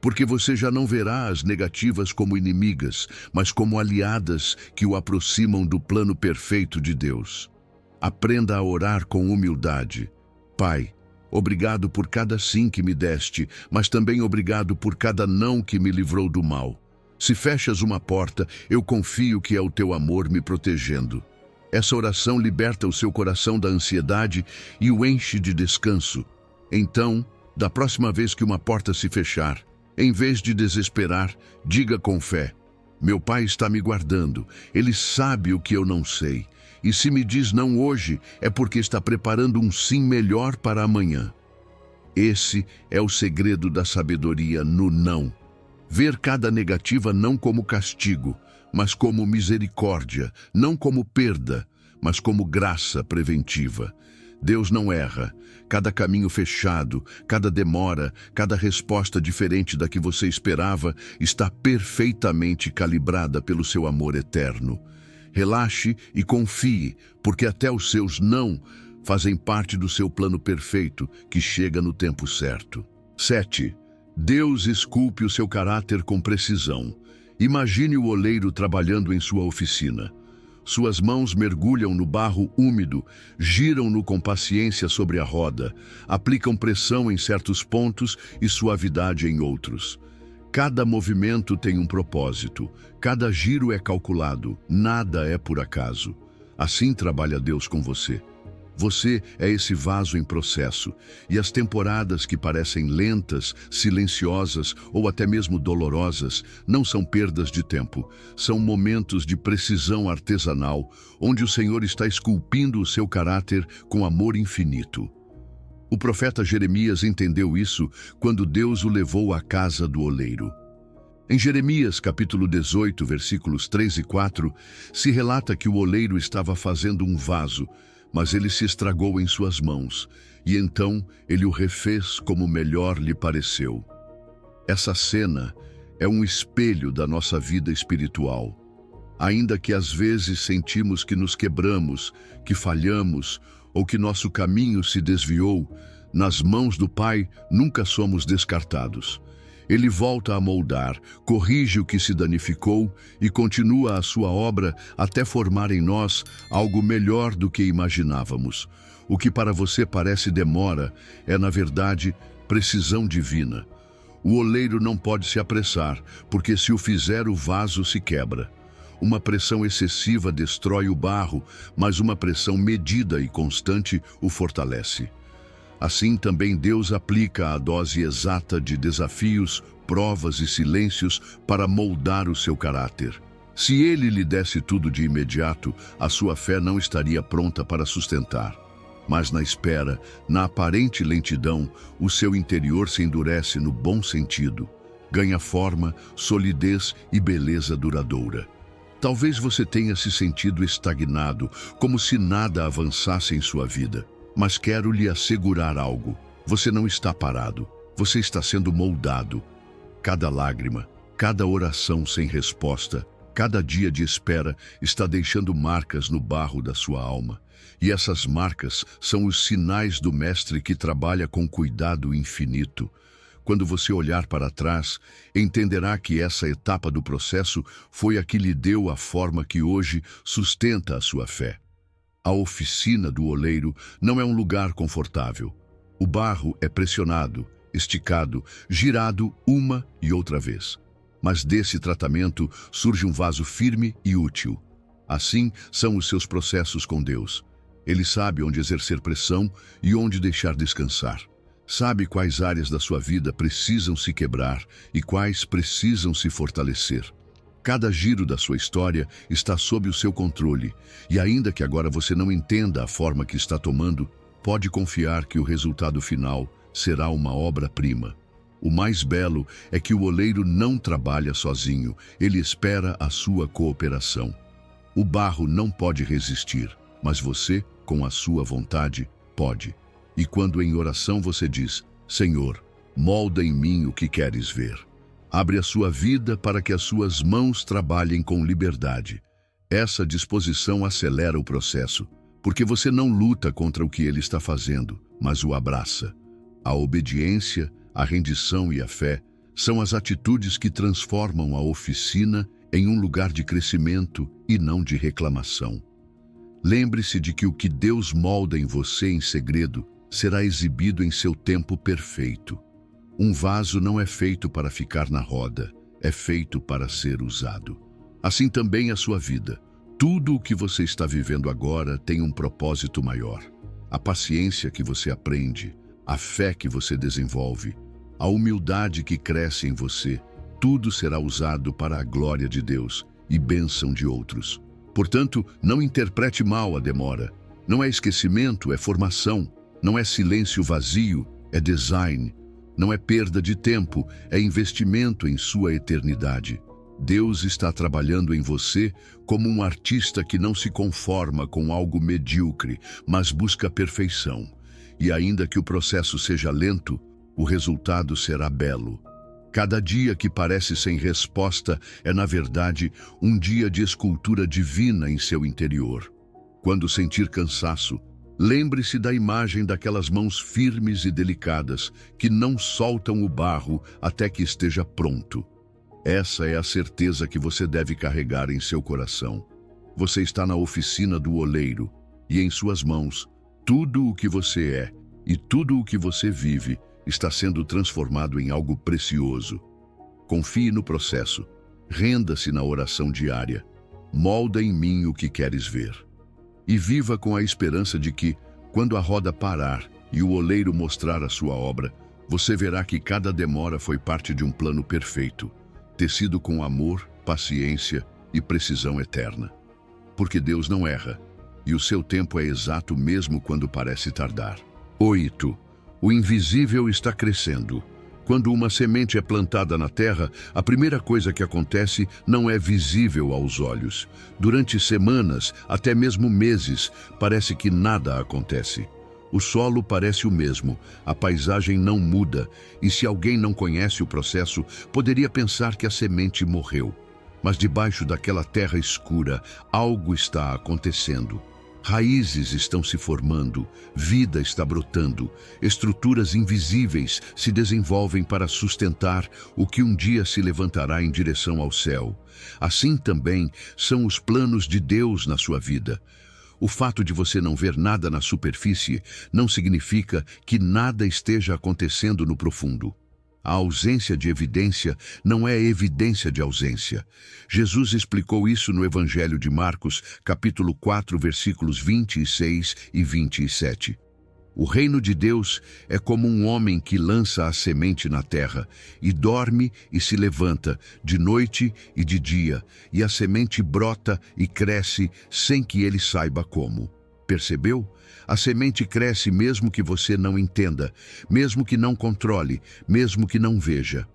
porque você já não verá as negativas como inimigas, mas como aliadas que o aproximam do plano perfeito de Deus. Aprenda a orar com humildade. Pai, obrigado por cada sim que me deste, mas também obrigado por cada não que me livrou do mal. Se fechas uma porta, eu confio que é o teu amor me protegendo. Essa oração liberta o seu coração da ansiedade e o enche de descanso. Então, da próxima vez que uma porta se fechar, em vez de desesperar, diga com fé: meu Pai está me guardando, Ele sabe o que eu não sei. E se me diz não hoje, é porque está preparando um sim melhor para amanhã. Esse é o segredo da sabedoria no não. Ver cada negativa não como castigo, mas como misericórdia, não como perda, mas como graça preventiva. Deus não erra. Cada caminho fechado, cada demora, cada resposta diferente da que você esperava está perfeitamente calibrada pelo seu amor eterno. Relaxe e confie, porque até os seus não fazem parte do seu plano perfeito, que chega no tempo certo. 7. Deus esculpe o seu caráter com precisão. Imagine o oleiro trabalhando em sua oficina. Suas mãos mergulham no barro úmido, giram-no com paciência sobre a roda, aplicam pressão em certos pontos e suavidade em outros. Cada movimento tem um propósito, cada giro é calculado, nada é por acaso. Assim trabalha Deus com você. Você é esse vaso em processo, e as temporadas que parecem lentas, silenciosas ou até mesmo dolorosas não são perdas de tempo, são momentos de precisão artesanal, onde o Senhor está esculpindo o seu caráter com amor infinito. O profeta Jeremias entendeu isso quando Deus o levou à casa do oleiro. Em Jeremias, capítulo 18, versículos 3 e 4, se relata que o oleiro estava fazendo um vaso, mas ele se estragou em suas mãos, e então ele o refez como melhor lhe pareceu. Essa cena é um espelho da nossa vida espiritual. Ainda que às vezes sentimos que nos quebramos, que falhamos, ou que nosso caminho se desviou, nas mãos do Pai nunca somos descartados. Ele volta a moldar, corrige o que se danificou e continua a sua obra até formar em nós algo melhor do que imaginávamos. O que para você parece demora é, na verdade, precisão divina. O oleiro não pode se apressar, porque se o fizer, o vaso se quebra. Uma pressão excessiva destrói o barro, mas uma pressão medida e constante o fortalece. Assim também Deus aplica a dose exata de desafios, provas e silêncios para moldar o seu caráter. Se Ele lhe desse tudo de imediato, a sua fé não estaria pronta para sustentar. Mas na espera, na aparente lentidão, o seu interior se endurece no bom sentido, ganha forma, solidez e beleza duradoura. Talvez você tenha se sentido estagnado, como se nada avançasse em sua vida. Mas quero lhe assegurar algo. Você não está parado. Você está sendo moldado. Cada lágrima, cada oração sem resposta, cada dia de espera está deixando marcas no barro da sua alma. E essas marcas são os sinais do Mestre que trabalha com cuidado infinito. Quando você olhar para trás, entenderá que essa etapa do processo foi a que lhe deu a forma que hoje sustenta a sua fé. A oficina do oleiro não é um lugar confortável. O barro é pressionado, esticado, girado uma e outra vez. Mas desse tratamento surge um vaso firme e útil. Assim são os seus processos com Deus. Ele sabe onde exercer pressão e onde deixar descansar. Sabe quais áreas da sua vida precisam se quebrar e quais precisam se fortalecer. Cada giro da sua história está sob o seu controle, e ainda que agora você não entenda a forma que está tomando, pode confiar que o resultado final será uma obra-prima. O mais belo é que o oleiro não trabalha sozinho, ele espera a sua cooperação. O barro não pode resistir, mas você, com a sua vontade, pode. E quando em oração você diz: Senhor, molda em mim o que queres ver. Abre a sua vida para que as suas mãos trabalhem com liberdade. Essa disposição acelera o processo, porque você não luta contra o que ele está fazendo, mas o abraça. A obediência, a rendição e a fé são as atitudes que transformam a oficina em um lugar de crescimento e não de reclamação. Lembre-se de que o que Deus molda em você em segredo será exibido em seu tempo perfeito. Um vaso não é feito para ficar na roda, é feito para ser usado. Assim também a sua vida. Tudo o que você está vivendo agora tem um propósito maior. A paciência que você aprende, a fé que você desenvolve, a humildade que cresce em você, tudo será usado para a glória de Deus e bênção de outros. Portanto, não interprete mal a demora. Não é esquecimento, é formação. Não é silêncio vazio, é design. Não é perda de tempo, é investimento em sua eternidade. Deus está trabalhando em você como um artista que não se conforma com algo medíocre, mas busca a perfeição. E ainda que o processo seja lento, o resultado será belo. Cada dia que parece sem resposta é, na verdade, um dia de escultura divina em seu interior. Quando sentir cansaço, lembre-se da imagem daquelas mãos firmes e delicadas que não soltam o barro até que esteja pronto. Essa é a certeza que você deve carregar em seu coração. Você está na oficina do oleiro e em suas mãos, tudo o que você é e tudo o que você vive está sendo transformado em algo precioso. Confie no processo, renda-se na oração diária, molda em mim o que queres ver. E viva com a esperança de que, quando a roda parar e o oleiro mostrar a sua obra, você verá que cada demora foi parte de um plano perfeito, tecido com amor, paciência e precisão eterna. Porque Deus não erra, e o seu tempo é exato mesmo quando parece tardar. 8. O invisível está crescendo. Quando uma semente é plantada na terra, a primeira coisa que acontece não é visível aos olhos. Durante semanas, até mesmo meses, parece que nada acontece. O solo parece o mesmo, a paisagem não muda, e se alguém não conhece o processo, poderia pensar que a semente morreu. Mas debaixo daquela terra escura, algo está acontecendo. Raízes estão se formando, vida está brotando, estruturas invisíveis se desenvolvem para sustentar o que um dia se levantará em direção ao céu. Assim também são os planos de Deus na sua vida. O fato de você não ver nada na superfície não significa que nada esteja acontecendo no profundo. A ausência de evidência não é evidência de ausência. Jesus explicou isso no Evangelho de Marcos, capítulo 4, versículos 26 e 27. O reino de Deus é como um homem que lança a semente na terra, e dorme e se levanta, de noite e de dia, e a semente brota e cresce sem que ele saiba como. Percebeu? A semente cresce mesmo que você não entenda, mesmo que não controle, mesmo que não veja.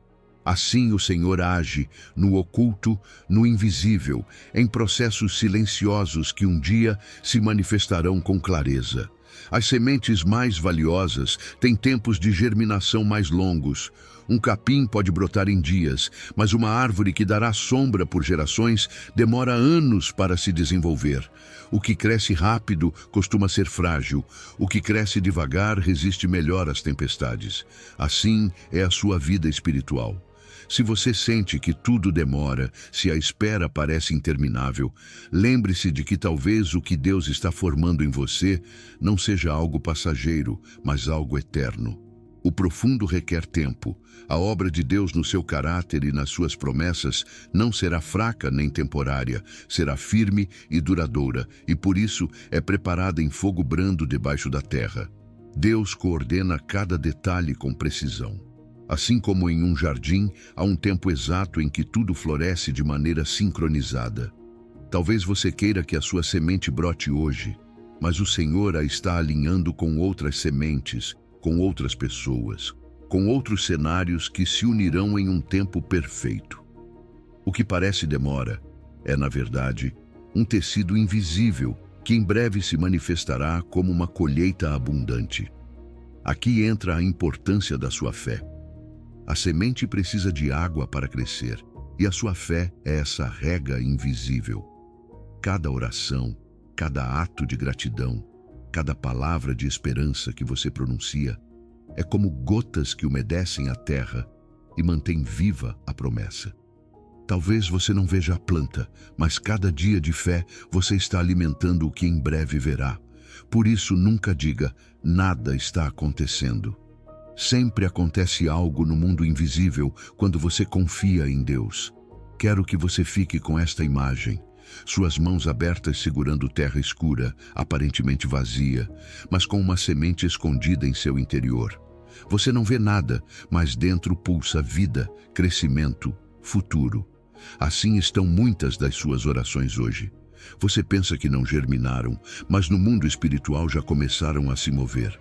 Assim o Senhor age no oculto, no invisível, em processos silenciosos que um dia se manifestarão com clareza. As sementes mais valiosas têm tempos de germinação mais longos. Um capim pode brotar em dias, mas uma árvore que dará sombra por gerações demora anos para se desenvolver. O que cresce rápido costuma ser frágil. O que cresce devagar resiste melhor às tempestades. Assim é a sua vida espiritual. Se você sente que tudo demora, se a espera parece interminável, lembre-se de que talvez o que Deus está formando em você não seja algo passageiro, mas algo eterno. O profundo requer tempo. A obra de Deus no seu caráter e nas suas promessas não será fraca nem temporária, será firme e duradoura, e por isso é preparada em fogo brando debaixo da terra. Deus coordena cada detalhe com precisão. Assim como em um jardim, há um tempo exato em que tudo floresce de maneira sincronizada. Talvez você queira que a sua semente brote hoje, mas o Senhor a está alinhando com outras sementes, com outras pessoas, com outros cenários que se unirão em um tempo perfeito. O que parece demora é, na verdade, um tecido invisível que em breve se manifestará como uma colheita abundante. Aqui entra a importância da sua fé. A semente precisa de água para crescer, e a sua fé é essa rega invisível. Cada oração, cada ato de gratidão, cada palavra de esperança que você pronuncia é como gotas que umedecem a terra e mantêm viva a promessa. Talvez você não veja a planta, mas cada dia de fé você está alimentando o que em breve verá. Por isso nunca diga, nada está acontecendo. Sempre acontece algo no mundo invisível quando você confia em Deus. Quero que você fique com esta imagem. Suas mãos abertas segurando terra escura, aparentemente vazia, mas com uma semente escondida em seu interior. Você não vê nada, mas dentro pulsa vida, crescimento, futuro. Assim estão muitas das suas orações hoje. Você pensa que não germinaram, mas no mundo espiritual já começaram a se mover.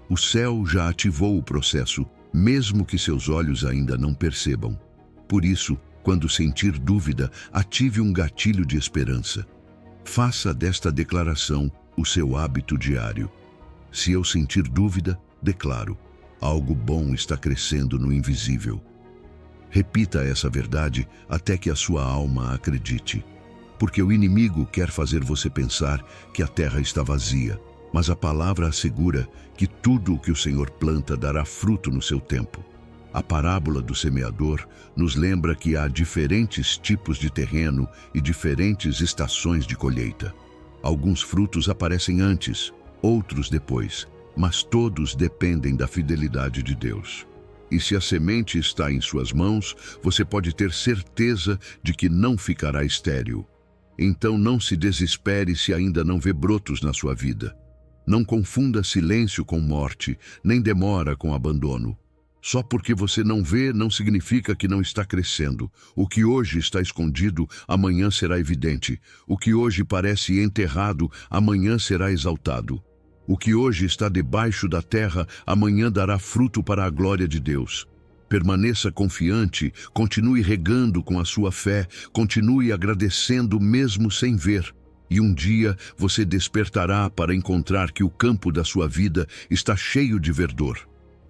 O céu já ativou o processo, mesmo que seus olhos ainda não percebam. Por isso, quando sentir dúvida, ative um gatilho de esperança. Faça desta declaração o seu hábito diário. Se eu sentir dúvida, declaro: algo bom está crescendo no invisível. Repita essa verdade até que a sua alma acredite. Porque o inimigo quer fazer você pensar que a terra está vazia, mas a palavra assegura que tudo o que o Senhor planta dará fruto no seu tempo. A parábola do semeador nos lembra que há diferentes tipos de terreno e diferentes estações de colheita. Alguns frutos aparecem antes, outros depois, mas todos dependem da fidelidade de Deus. E se a semente está em suas mãos, você pode ter certeza de que não ficará estéril. Então não se desespere se ainda não vê brotos na sua vida. Não confunda silêncio com morte, nem demora com abandono. Só porque você não vê não significa que não está crescendo. O que hoje está escondido, amanhã será evidente. O que hoje parece enterrado, amanhã será exaltado. O que hoje está debaixo da terra, amanhã dará fruto para a glória de Deus. Permaneça confiante, continue regando com a sua fé, continue agradecendo mesmo sem ver. E um dia você despertará para encontrar que o campo da sua vida está cheio de verdor.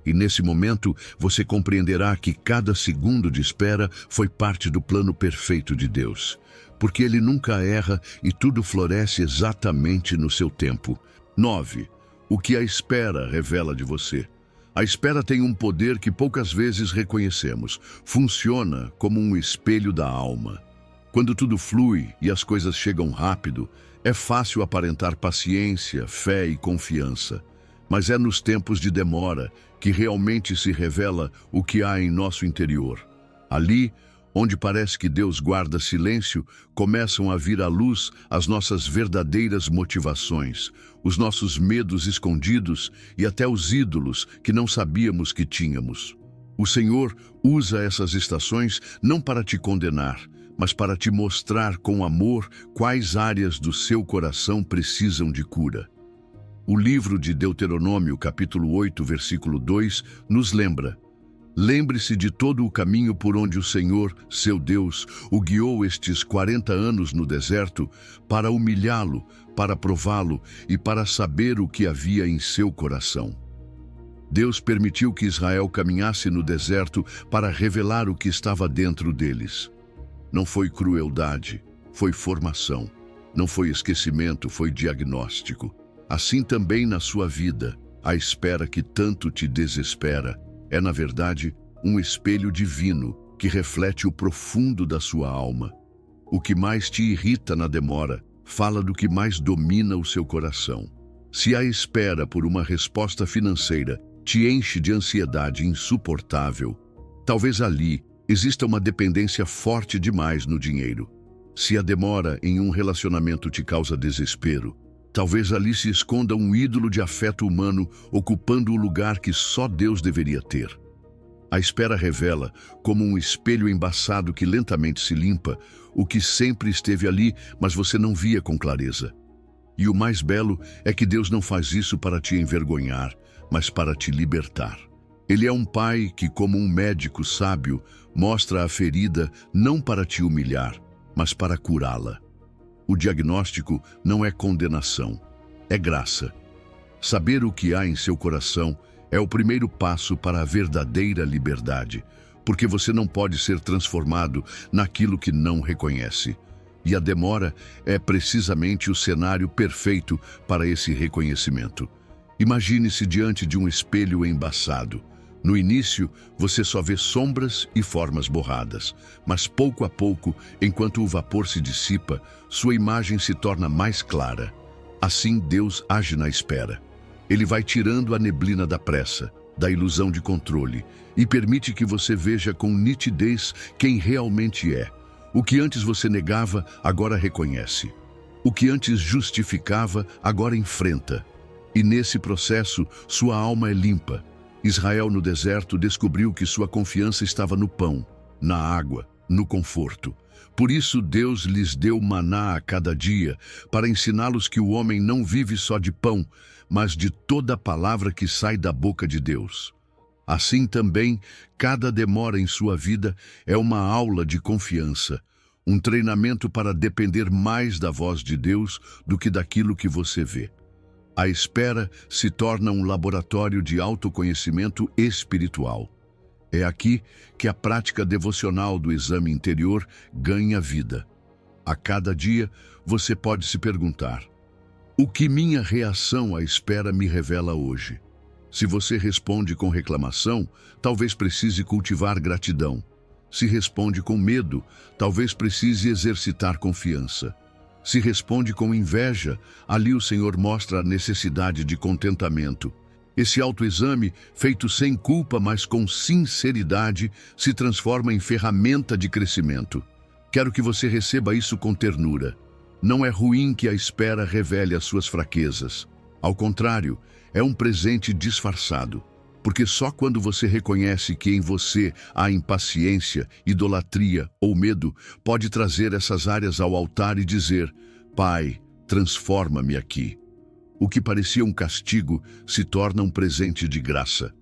E nesse momento você compreenderá que cada segundo de espera foi parte do plano perfeito de Deus. Porque Ele nunca erra e tudo floresce exatamente no seu tempo. 9. O que a espera revela de você. A espera tem um poder que poucas vezes reconhecemos. Funciona como um espelho da alma. Quando tudo flui e as coisas chegam rápido, é fácil aparentar paciência, fé e confiança. Mas é nos tempos de demora que realmente se revela o que há em nosso interior. Ali, onde parece que Deus guarda silêncio, começam a vir à luz as nossas verdadeiras motivações, os nossos medos escondidos e até os ídolos que não sabíamos que tínhamos. O Senhor usa essas estações não para te condenar, mas para te mostrar com amor quais áreas do seu coração precisam de cura. O livro de Deuteronômio, capítulo 8, versículo 2, nos lembra: Lembre-se de todo o caminho por onde o Senhor, seu Deus, o guiou estes 40 anos no deserto para humilhá-lo, para prová-lo e para saber o que havia em seu coração. Deus permitiu que Israel caminhasse no deserto para revelar o que estava dentro deles. Não foi crueldade, foi formação. Não foi esquecimento, foi diagnóstico. Assim também na sua vida, a espera que tanto te desespera é, na verdade, um espelho divino que reflete o profundo da sua alma. O que mais te irrita na demora fala do que mais domina o seu coração. Se a espera por uma resposta financeira te enche de ansiedade insuportável, talvez ali exista uma dependência forte demais no dinheiro. Se a demora em um relacionamento te causa desespero, talvez ali se esconda um ídolo de afeto humano ocupando o lugar que só Deus deveria ter. A espera revela, como um espelho embaçado que lentamente se limpa, o que sempre esteve ali, mas você não via com clareza. E o mais belo é que Deus não faz isso para te envergonhar, mas para te libertar. Ele é um pai que, como um médico sábio, mostra a ferida não para te humilhar, mas para curá-la. O diagnóstico não é condenação, é graça. Saber o que há em seu coração é o primeiro passo para a verdadeira liberdade, porque você não pode ser transformado naquilo que não reconhece. E a demora é precisamente o cenário perfeito para esse reconhecimento. Imagine-se diante de um espelho embaçado. No início, você só vê sombras e formas borradas, mas pouco a pouco, enquanto o vapor se dissipa, sua imagem se torna mais clara. Assim Deus age na espera. Ele vai tirando a neblina da pressa, da ilusão de controle, e permite que você veja com nitidez quem realmente é. O que antes você negava, agora reconhece. O que antes justificava, agora enfrenta. E nesse processo, sua alma é limpa. Israel no deserto descobriu que sua confiança estava no pão, na água, no conforto. Por isso Deus lhes deu maná a cada dia, para ensiná-los que o homem não vive só de pão, mas de toda palavra que sai da boca de Deus. Assim também, cada demora em sua vida é uma aula de confiança, um treinamento para depender mais da voz de Deus do que daquilo que você vê. A espera se torna um laboratório de autoconhecimento espiritual. É aqui que a prática devocional do exame interior ganha vida. A cada dia, você pode se perguntar: o que minha reação à espera me revela hoje? Se você responde com reclamação, talvez precise cultivar gratidão. Se responde com medo, talvez precise exercitar confiança. Se responde com inveja, ali o Senhor mostra a necessidade de contentamento. Esse autoexame, feito sem culpa, mas com sinceridade, se transforma em ferramenta de crescimento. Quero que você receba isso com ternura. Não é ruim que a espera revele as suas fraquezas. Ao contrário, é um presente disfarçado. Porque só quando você reconhece que em você há impaciência, idolatria ou medo, pode trazer essas áreas ao altar e dizer: Pai, transforma-me aqui. O que parecia um castigo se torna um presente de graça.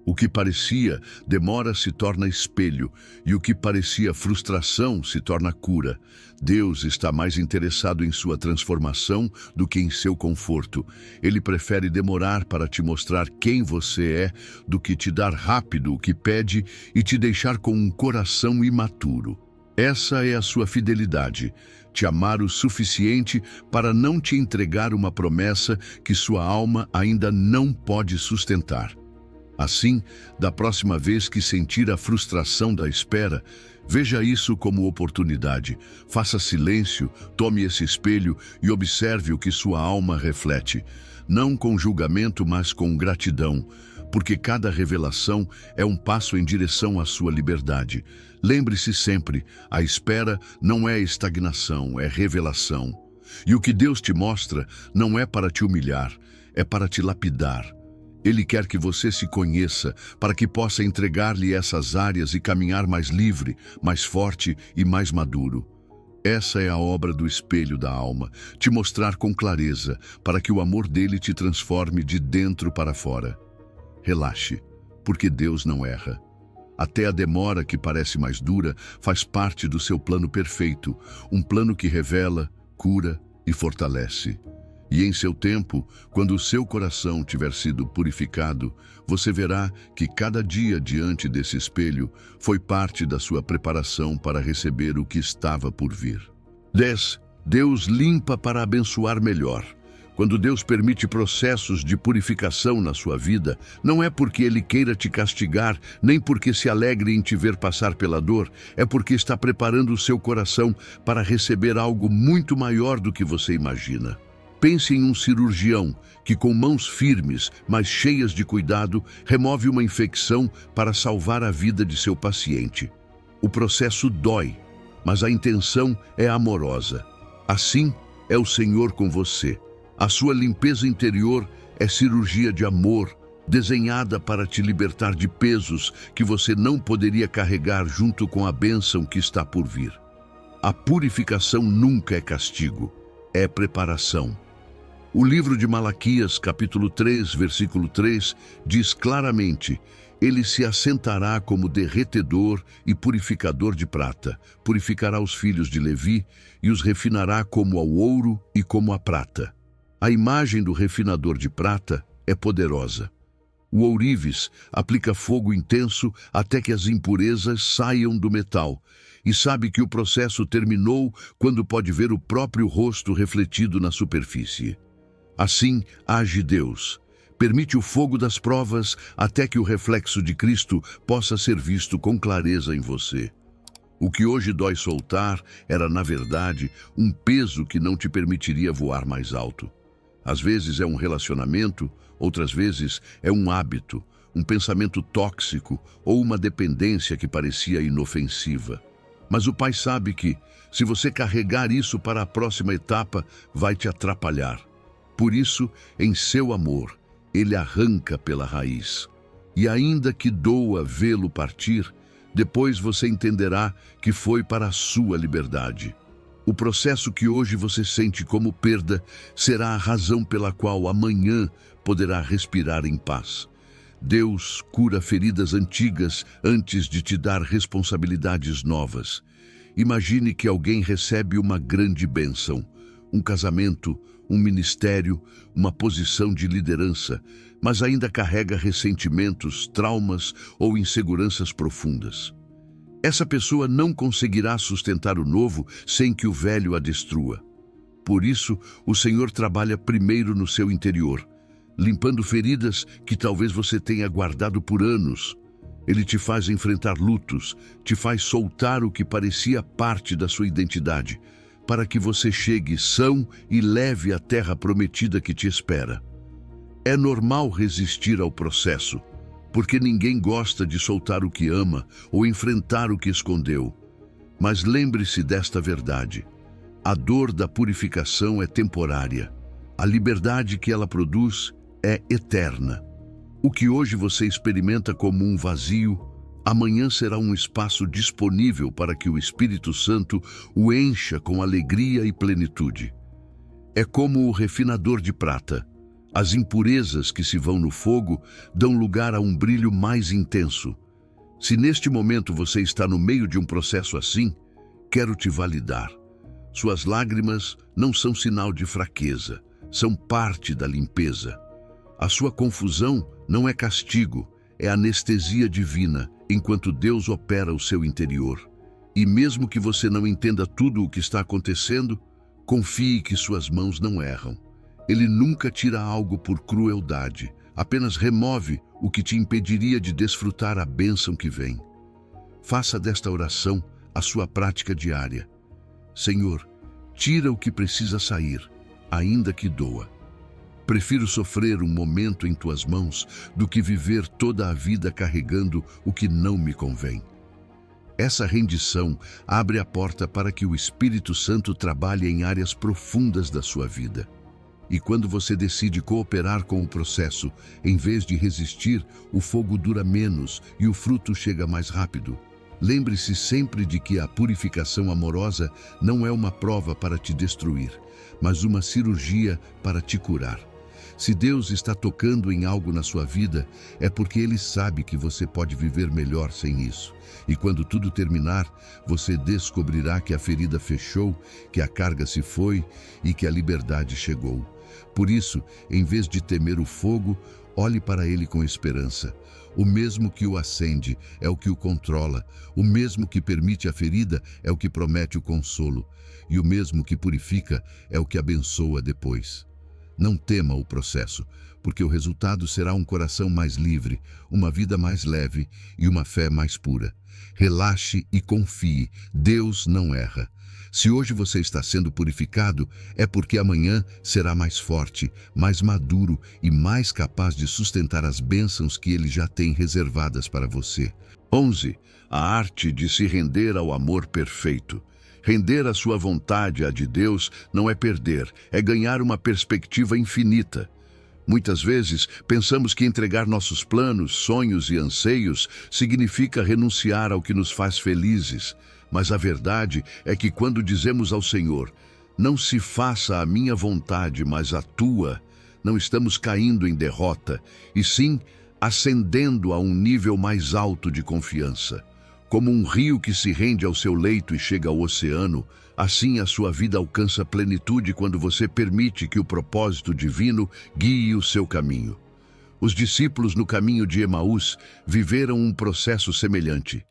O que parecia demora se torna espelho, e o que parecia frustração se torna cura. Deus está mais interessado em sua transformação do que em seu conforto. Ele prefere demorar para te mostrar quem você é do que te dar rápido o que pede e te deixar com um coração imaturo. Essa é a sua fidelidade, te amar o suficiente para não te entregar uma promessa que sua alma ainda não pode sustentar. Assim, da próxima vez que sentir a frustração da espera, veja isso como oportunidade. Faça silêncio, tome esse espelho e observe o que sua alma reflete. Não com julgamento, mas com gratidão, porque cada revelação é um passo em direção à sua liberdade. Lembre-se sempre, a espera não é estagnação, é revelação. E o que Deus te mostra não é para te humilhar, é para te lapidar. Ele quer que você se conheça para que possa entregar-lhe essas áreas e caminhar mais livre, mais forte e mais maduro. Essa é a obra do espelho da alma, te mostrar com clareza para que o amor dele te transforme de dentro para fora. Relaxe, porque Deus não erra. Até a demora que parece mais dura faz parte do seu plano perfeito, um plano que revela, cura e fortalece. E em seu tempo, quando o seu coração tiver sido purificado, você verá que cada dia diante desse espelho foi parte da sua preparação para receber o que estava por vir. 10. Deus limpa para abençoar melhor. Quando Deus permite processos de purificação na sua vida, não é porque Ele queira te castigar, nem porque se alegre em te ver passar pela dor, é porque está preparando o seu coração para receber algo muito maior do que você imagina. Pense em um cirurgião que, com mãos firmes, mas cheias de cuidado, remove uma infecção para salvar a vida de seu paciente. O processo dói, mas a intenção é amorosa. Assim é o Senhor com você. A sua limpeza interior é cirurgia de amor, desenhada para te libertar de pesos que você não poderia carregar junto com a bênção que está por vir. A purificação nunca é castigo, é preparação. O livro de Malaquias, capítulo 3, versículo 3, diz claramente: Ele se assentará como derretedor e purificador de prata, purificará os filhos de Levi e os refinará como ao ouro e como a prata. A imagem do refinador de prata é poderosa. O ourives aplica fogo intenso até que as impurezas saiam do metal e sabe que o processo terminou quando pode ver o próprio rosto refletido na superfície. Assim age Deus. Permite o fogo das provas até que o reflexo de Cristo possa ser visto com clareza em você. O que hoje dói soltar era, na verdade, um peso que não te permitiria voar mais alto. Às vezes é um relacionamento, outras vezes é um hábito, um pensamento tóxico ou uma dependência que parecia inofensiva. Mas o Pai sabe que, se você carregar isso para a próxima etapa, vai te atrapalhar. Por isso, em seu amor, Ele arranca pela raiz. E ainda que doa vê-lo partir, depois você entenderá que foi para a sua liberdade. O processo que hoje você sente como perda será a razão pela qual amanhã poderá respirar em paz. Deus cura feridas antigas antes de te dar responsabilidades novas. Imagine que alguém recebe uma grande bênção, um casamento, um ministério, uma posição de liderança, mas ainda carrega ressentimentos, traumas ou inseguranças profundas. Essa pessoa não conseguirá sustentar o novo sem que o velho a destrua. Por isso, o Senhor trabalha primeiro no seu interior, limpando feridas que talvez você tenha guardado por anos. Ele te faz enfrentar lutos, te faz soltar o que parecia parte da sua identidade, para que você chegue são e leve à terra prometida que te espera. É normal resistir ao processo, porque ninguém gosta de soltar o que ama ou enfrentar o que escondeu. Mas lembre-se desta verdade: a dor da purificação é temporária. A liberdade que ela produz é eterna. O que hoje você experimenta como um vazio, amanhã será um espaço disponível para que o Espírito Santo o encha com alegria e plenitude. É como o refinador de prata. As impurezas que se vão no fogo dão lugar a um brilho mais intenso. Se neste momento você está no meio de um processo assim, quero te validar. Suas lágrimas não são sinal de fraqueza, são parte da limpeza. A sua confusão não é castigo, é anestesia divina, enquanto Deus opera o seu interior. E mesmo que você não entenda tudo o que está acontecendo, confie que suas mãos não erram. Ele nunca tira algo por crueldade, apenas remove o que te impediria de desfrutar a bênção que vem. Faça desta oração a sua prática diária. Senhor, tira o que precisa sair, ainda que doa. Prefiro sofrer um momento em tuas mãos do que viver toda a vida carregando o que não me convém. Essa rendição abre a porta para que o Espírito Santo trabalhe em áreas profundas da sua vida. E quando você decide cooperar com o processo, em vez de resistir, o fogo dura menos e o fruto chega mais rápido. Lembre-se sempre de que a purificação amorosa não é uma prova para te destruir, mas uma cirurgia para te curar. Se Deus está tocando em algo na sua vida, é porque Ele sabe que você pode viver melhor sem isso. E quando tudo terminar, você descobrirá que a ferida fechou, que a carga se foi e que a liberdade chegou. Por isso, em vez de temer o fogo, olhe para ele com esperança. O mesmo que o acende é o que o controla. O mesmo que permite a ferida é o que promete o consolo. E o mesmo que purifica é o que abençoa depois. Não tema o processo, porque o resultado será um coração mais livre, uma vida mais leve e uma fé mais pura. Relaxe e confie, Deus não erra. Se hoje você está sendo purificado, é porque amanhã será mais forte, mais maduro e mais capaz de sustentar as bênçãos que Ele já tem reservadas para você. 11. A arte de se render ao amor perfeito. Render a sua vontade à de Deus não é perder, é ganhar uma perspectiva infinita. Muitas vezes, pensamos que entregar nossos planos, sonhos e anseios significa renunciar ao que nos faz felizes. Mas a verdade é que quando dizemos ao Senhor, não se faça a minha vontade, mas a tua, não estamos caindo em derrota, e sim ascendendo a um nível mais alto de confiança. Como um rio que se rende ao seu leito e chega ao oceano, assim a sua vida alcança plenitude quando você permite que o propósito divino guie o seu caminho. Os discípulos no caminho de Emaús viveram um processo semelhante.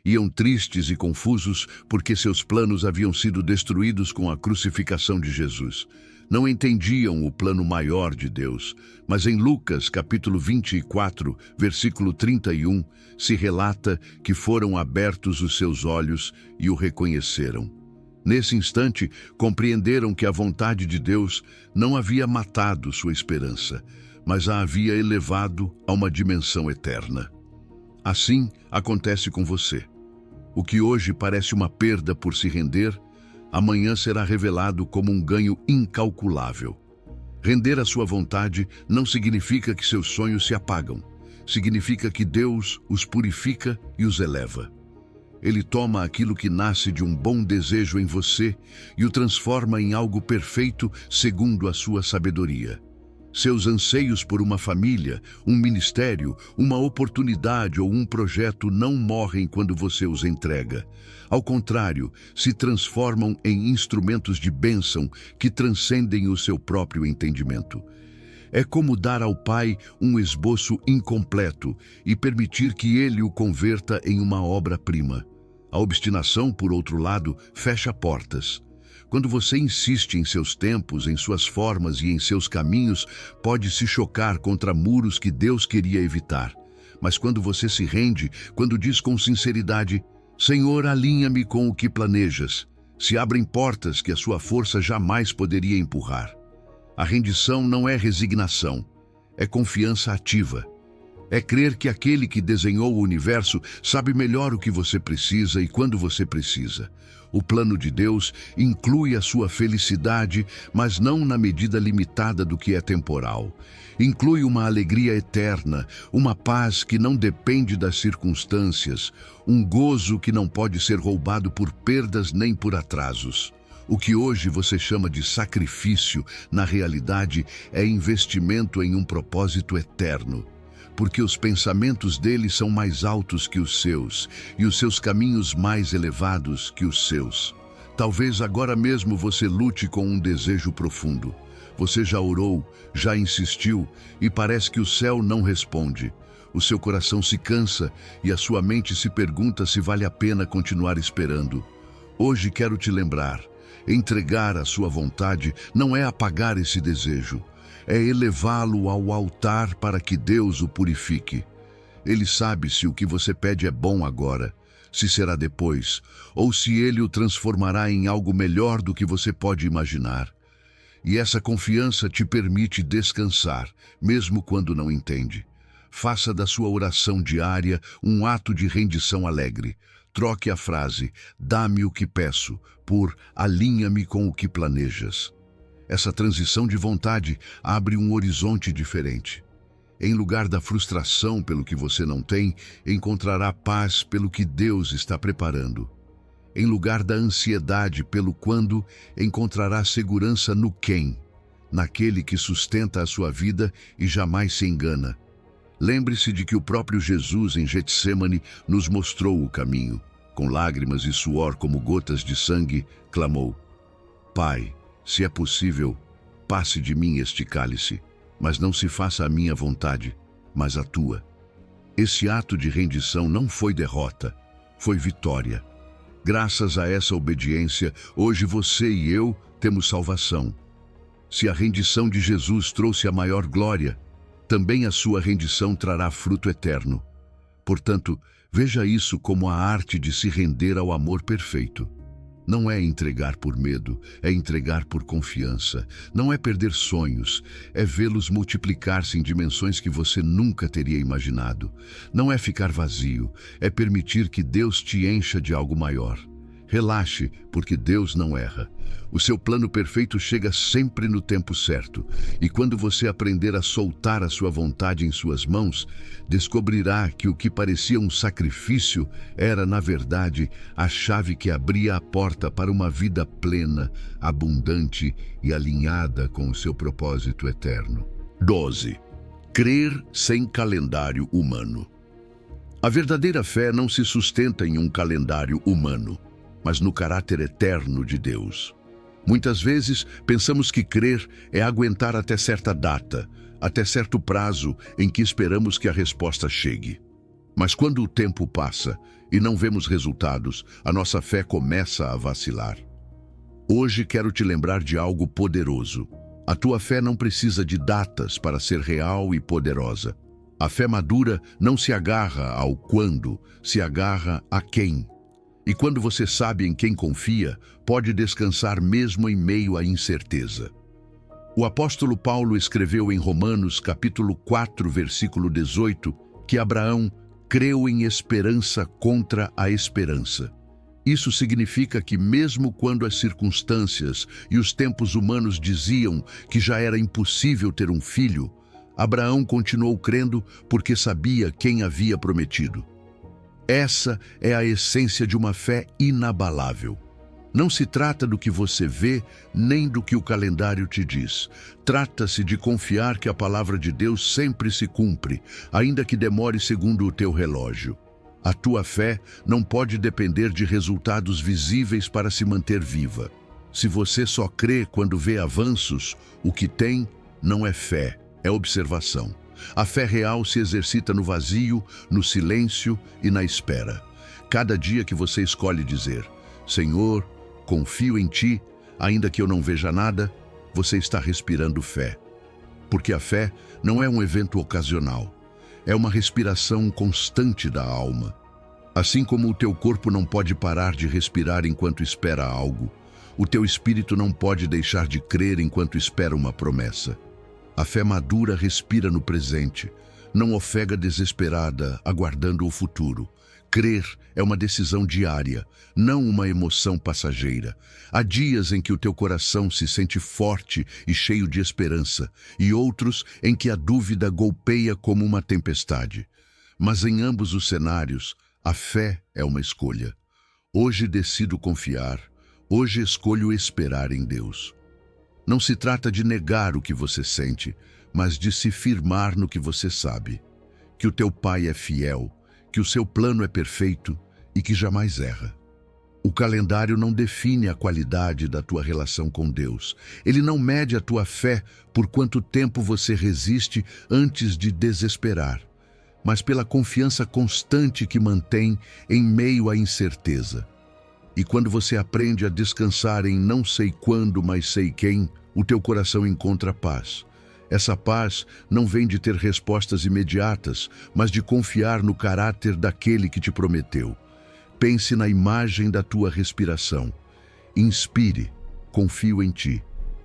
Iam tristes e confusos porque seus planos haviam sido destruídos com a crucificação de Jesus. Não entendiam o plano maior de Deus, mas em Lucas, capítulo 24, versículo 31, se relata que foram abertos os seus olhos e o reconheceram. Nesse instante, compreenderam que a vontade de Deus não havia matado sua esperança, mas a havia elevado a uma dimensão eterna. Assim acontece com você. O que hoje parece uma perda por se render, amanhã será revelado como um ganho incalculável. Render a sua vontade não significa que seus sonhos se apagam. Significa que Deus os purifica e os eleva. Ele toma aquilo que nasce de um bom desejo em você e o transforma em algo perfeito segundo a sua sabedoria. Seus anseios por uma família, um ministério, uma oportunidade ou um projeto não morrem quando você os entrega. Ao contrário, se transformam em instrumentos de bênção que transcendem o seu próprio entendimento. É como dar ao Pai um esboço incompleto e permitir que Ele o converta em uma obra-prima. A obstinação, por outro lado, fecha portas. Quando você insiste em seus tempos, em suas formas e em seus caminhos, pode se chocar contra muros que Deus queria evitar. Mas quando você se rende, quando diz com sinceridade, Senhor, alinha-me com o que planejas, se abrem portas que a sua força jamais poderia empurrar. A rendição não é resignação, é confiança ativa. É crer que aquele que desenhou o universo sabe melhor o que você precisa e quando você precisa. O plano de Deus inclui a sua felicidade, mas não na medida limitada do que é temporal. Inclui uma alegria eterna, uma paz que não depende das circunstâncias, um gozo que não pode ser roubado por perdas nem por atrasos. O que hoje você chama de sacrifício, na realidade, é investimento em um propósito eterno. Porque os pensamentos dele são mais altos que os seus, e os seus caminhos mais elevados que os seus. Talvez agora mesmo você lute com um desejo profundo. Você já orou, já insistiu, e parece que o céu não responde. O seu coração se cansa e a sua mente se pergunta se vale a pena continuar esperando. Hoje quero te lembrar, entregar a sua vontade não é apagar esse desejo. É elevá-lo ao altar para que Deus o purifique. Ele sabe se o que você pede é bom agora, se será depois, ou se ele o transformará em algo melhor do que você pode imaginar. E essa confiança te permite descansar, mesmo quando não entende. Faça da sua oração diária um ato de rendição alegre. Troque a frase, dá-me o que peço, por alinha-me com o que planejas. Essa transição de vontade abre um horizonte diferente. Em lugar da frustração pelo que você não tem, encontrará paz pelo que Deus está preparando. Em lugar da ansiedade pelo quando, encontrará segurança no quem. naquele que sustenta a sua vida e jamais se engana. Lembre-se de que o próprio Jesus, em Getsêmani, nos mostrou o caminho. Com lágrimas e suor como gotas de sangue, clamou: Pai, se é possível, passe de mim este cálice, mas não se faça a minha vontade, mas a tua. Esse ato de rendição não foi derrota, foi vitória. Graças a essa obediência, hoje você e eu temos salvação. Se a rendição de Jesus trouxe a maior glória, também a sua rendição trará fruto eterno. Portanto, veja isso como a arte de se render ao amor perfeito. Não é entregar por medo, é entregar por confiança. Não é perder sonhos, é vê-los multiplicar-se em dimensões que você nunca teria imaginado. Não é ficar vazio, é permitir que Deus te encha de algo maior. Relaxe, porque Deus não erra. O seu plano perfeito chega sempre no tempo certo. E quando você aprender a soltar a sua vontade em suas mãos, descobrirá que o que parecia um sacrifício era, na verdade, a chave que abria a porta para uma vida plena, abundante e alinhada com o seu propósito eterno. 12. Crer sem calendário humano. A verdadeira fé não se sustenta em um calendário humano, mas no caráter eterno de Deus. Muitas vezes pensamos que crer é aguentar até certa data, até certo prazo em que esperamos que a resposta chegue. Mas quando o tempo passa e não vemos resultados, a nossa fé começa a vacilar. Hoje quero te lembrar de algo poderoso. A tua fé não precisa de datas para ser real e poderosa. A fé madura não se agarra ao quando, se agarra a quem. E quando você sabe em quem confia, pode descansar mesmo em meio à incerteza. O apóstolo Paulo escreveu em Romanos, capítulo 4, versículo 18, que Abraão creu em esperança contra a esperança. Isso significa que mesmo quando as circunstâncias e os tempos humanos diziam que já era impossível ter um filho, Abraão continuou crendo porque sabia quem havia prometido. Essa é a essência de uma fé inabalável. Não se trata do que você vê, nem do que o calendário te diz. Trata-se de confiar que a palavra de Deus sempre se cumpre, ainda que demore segundo o teu relógio. A tua fé não pode depender de resultados visíveis para se manter viva. Se você só crê quando vê avanços, o que tem não é fé, é observação. A fé real se exercita no vazio, no silêncio e na espera. Cada dia que você escolhe dizer: Senhor, confio em Ti, ainda que eu não veja nada, você está respirando fé. Porque a fé não é um evento ocasional, é uma respiração constante da alma. Assim como o teu corpo não pode parar de respirar enquanto espera algo, o teu espírito não pode deixar de crer enquanto espera uma promessa. A fé madura respira no presente, não ofega desesperada, aguardando o futuro. Crer é uma decisão diária, não uma emoção passageira. Há dias em que o teu coração se sente forte e cheio de esperança, e outros em que a dúvida golpeia como uma tempestade. Mas em ambos os cenários, a fé é uma escolha. Hoje decido confiar, hoje escolho esperar em Deus. Não se trata de negar o que você sente, mas de se firmar no que você sabe. Que o teu Pai é fiel, que o seu plano é perfeito e que jamais erra. O calendário não define a qualidade da tua relação com Deus. Ele não mede a tua fé por quanto tempo você resiste antes de desesperar, mas pela confiança constante que mantém em meio à incerteza. E quando você aprende a descansar em não sei quando, mas sei quem, o teu coração encontra paz. Essa paz não vem de ter respostas imediatas, mas de confiar no caráter daquele que te prometeu. Pense na imagem da tua respiração. Inspire, confio em Ti.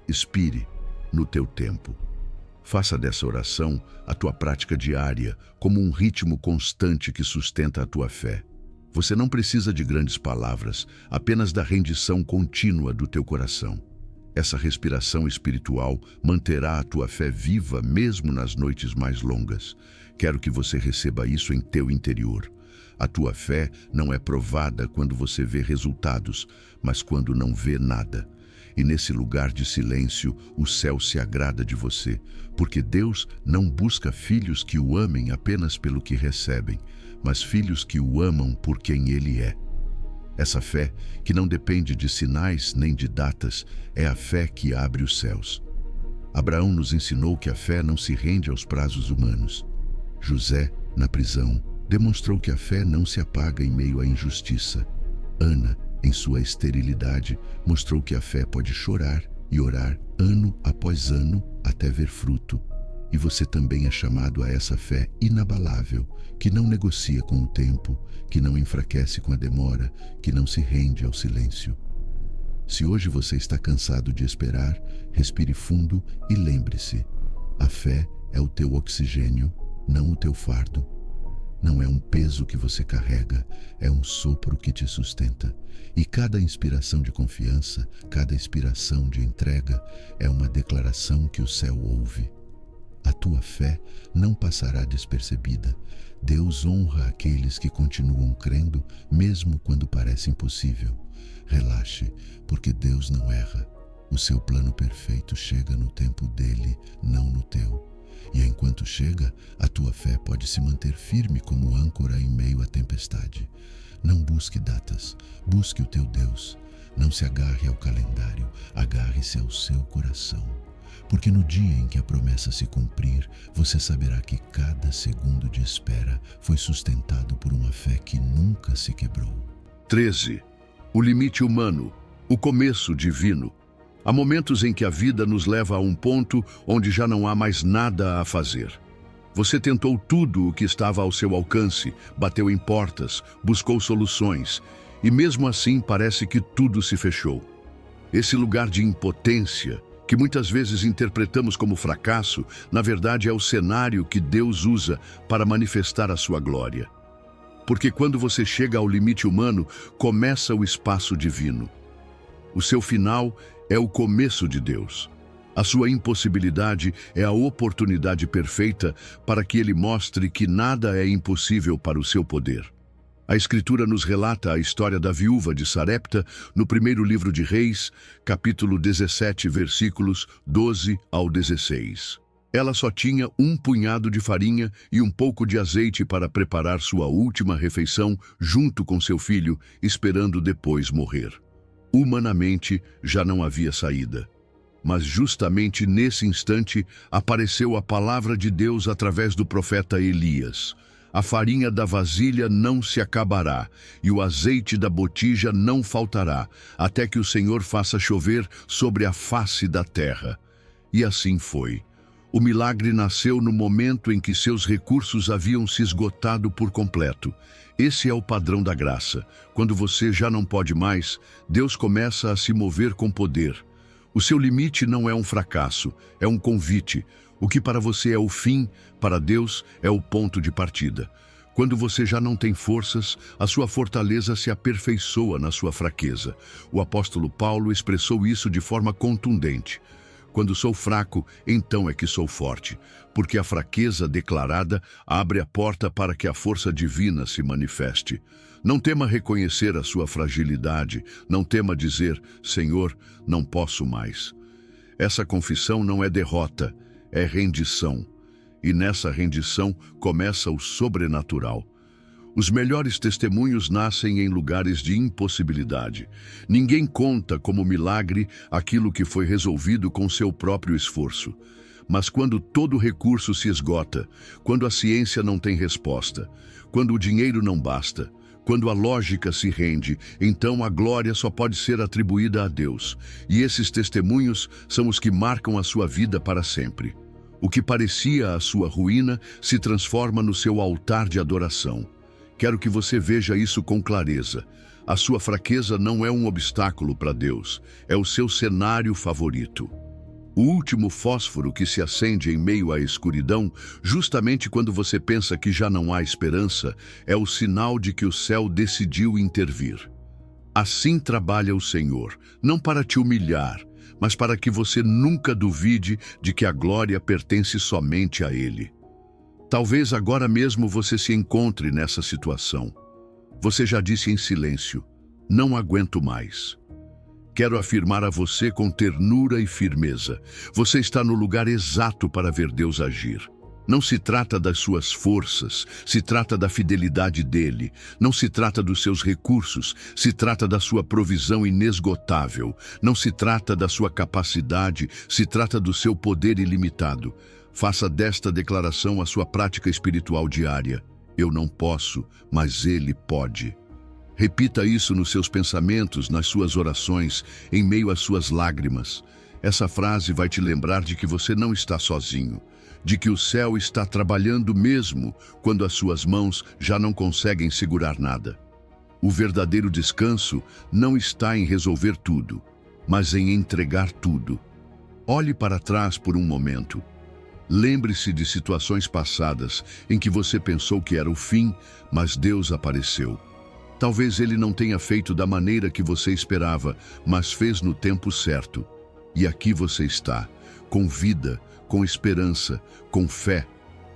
Expire no teu tempo. Faça dessa oração a tua prática diária, como um ritmo constante que sustenta a tua fé. Você não precisa de grandes palavras, apenas da rendição contínua do teu coração. Essa respiração espiritual manterá a tua fé viva mesmo nas noites mais longas. Quero que você receba isso em teu interior. A tua fé não é provada quando você vê resultados, mas quando não vê nada. E nesse lugar de silêncio, o céu se agrada de você, porque Deus não busca filhos que o amem apenas pelo que recebem, mas filhos que o amam por quem Ele é. Essa fé, que não depende de sinais nem de datas, é a fé que abre os céus. Abraão nos ensinou que a fé não se rende aos prazos humanos. José, na prisão, demonstrou que a fé não se apaga em meio à injustiça. Ana, em sua esterilidade, mostrou que a fé pode chorar e orar ano após ano até ver fruto. E você também é chamado a essa fé inabalável, que não negocia com o tempo, que não enfraquece com a demora, que não se rende ao silêncio. Se hoje você está cansado de esperar, respire fundo e lembre-se: a fé é o teu oxigênio, não o teu fardo. Não é um peso que você carrega, é um sopro que te sustenta. E cada inspiração de confiança, cada inspiração de entrega, é uma declaração que o céu ouve. A tua fé não passará despercebida. Deus honra aqueles que continuam crendo, mesmo quando parece impossível. Relaxe, porque Deus não erra. O seu plano perfeito chega no tempo dele, não no teu. E enquanto chega, a tua fé pode se manter firme como âncora em meio à tempestade. Não busque datas, busque o teu Deus. Não se agarre ao calendário, agarre-se ao seu coração. Porque no dia em que a promessa se cumprir, você saberá que cada segundo de espera foi sustentado por uma fé que nunca se quebrou. 13. O limite humano, o começo divino. Há momentos em que a vida nos leva a um ponto onde já não há mais nada a fazer. Você tentou tudo o que estava ao seu alcance, bateu em portas, buscou soluções, e mesmo assim parece que tudo se fechou. Esse lugar de impotência, que muitas vezes interpretamos como fracasso, na verdade é o cenário que Deus usa para manifestar a sua glória. Porque quando você chega ao limite humano, começa o espaço divino. O seu final é o começo de Deus. A sua impossibilidade é a oportunidade perfeita para que Ele mostre que nada é impossível para o seu poder. A Escritura nos relata a história da viúva de Sarepta no primeiro livro de Reis, capítulo 17, versículos 12 ao 16. Ela só tinha um punhado de farinha e um pouco de azeite para preparar sua última refeição junto com seu filho, esperando depois morrer. Humanamente, já não havia saída. Mas justamente nesse instante apareceu a palavra de Deus através do profeta Elias. A farinha da vasilha não se acabará, e o azeite da botija não faltará, até que o Senhor faça chover sobre a face da terra. E assim foi. O milagre nasceu no momento em que seus recursos haviam se esgotado por completo. Esse é o padrão da graça. Quando você já não pode mais, Deus começa a se mover com poder. O seu limite não é um fracasso, é um convite. O que para você é o fim, para Deus é o ponto de partida. Quando você já não tem forças, a sua fortaleza se aperfeiçoa na sua fraqueza. O apóstolo Paulo expressou isso de forma contundente. Quando sou fraco, então é que sou forte, porque a fraqueza declarada abre a porta para que a força divina se manifeste. Não tema reconhecer a sua fragilidade, não tema dizer, Senhor, não posso mais. Essa confissão não é derrota, é rendição. E nessa rendição começa o sobrenatural. Os melhores testemunhos nascem em lugares de impossibilidade. Ninguém conta como milagre aquilo que foi resolvido com seu próprio esforço. Mas quando todo recurso se esgota, quando a ciência não tem resposta, quando o dinheiro não basta, quando a lógica se rende, então a glória só pode ser atribuída a Deus. E esses testemunhos são os que marcam a sua vida para sempre. O que parecia a sua ruína se transforma no seu altar de adoração. Quero que você veja isso com clareza. A sua fraqueza não é um obstáculo para Deus, é o seu cenário favorito. O último fósforo que se acende em meio à escuridão, justamente quando você pensa que já não há esperança, é o sinal de que o céu decidiu intervir. Assim trabalha o Senhor, não para te humilhar, mas para que você nunca duvide de que a glória pertence somente a Ele. Talvez agora mesmo você se encontre nessa situação. Você já disse em silêncio, não aguento mais. Quero afirmar a você com ternura e firmeza: você está no lugar exato para ver Deus agir. Não se trata das suas forças, se trata da fidelidade dele. Não se trata dos seus recursos, se trata da sua provisão inesgotável. Não se trata da sua capacidade, se trata do seu poder ilimitado. Faça desta declaração a sua prática espiritual diária. Eu não posso, mas ele pode. Repita isso nos seus pensamentos, nas suas orações, em meio às suas lágrimas. Essa frase vai te lembrar de que você não está sozinho, de que o céu está trabalhando mesmo quando as suas mãos já não conseguem segurar nada. O verdadeiro descanso não está em resolver tudo, mas em entregar tudo. Olhe para trás por um momento. Lembre-se de situações passadas em que você pensou que era o fim, mas Deus apareceu. Talvez ele não tenha feito da maneira que você esperava, mas fez no tempo certo. E aqui você está, com vida, com esperança, com fé.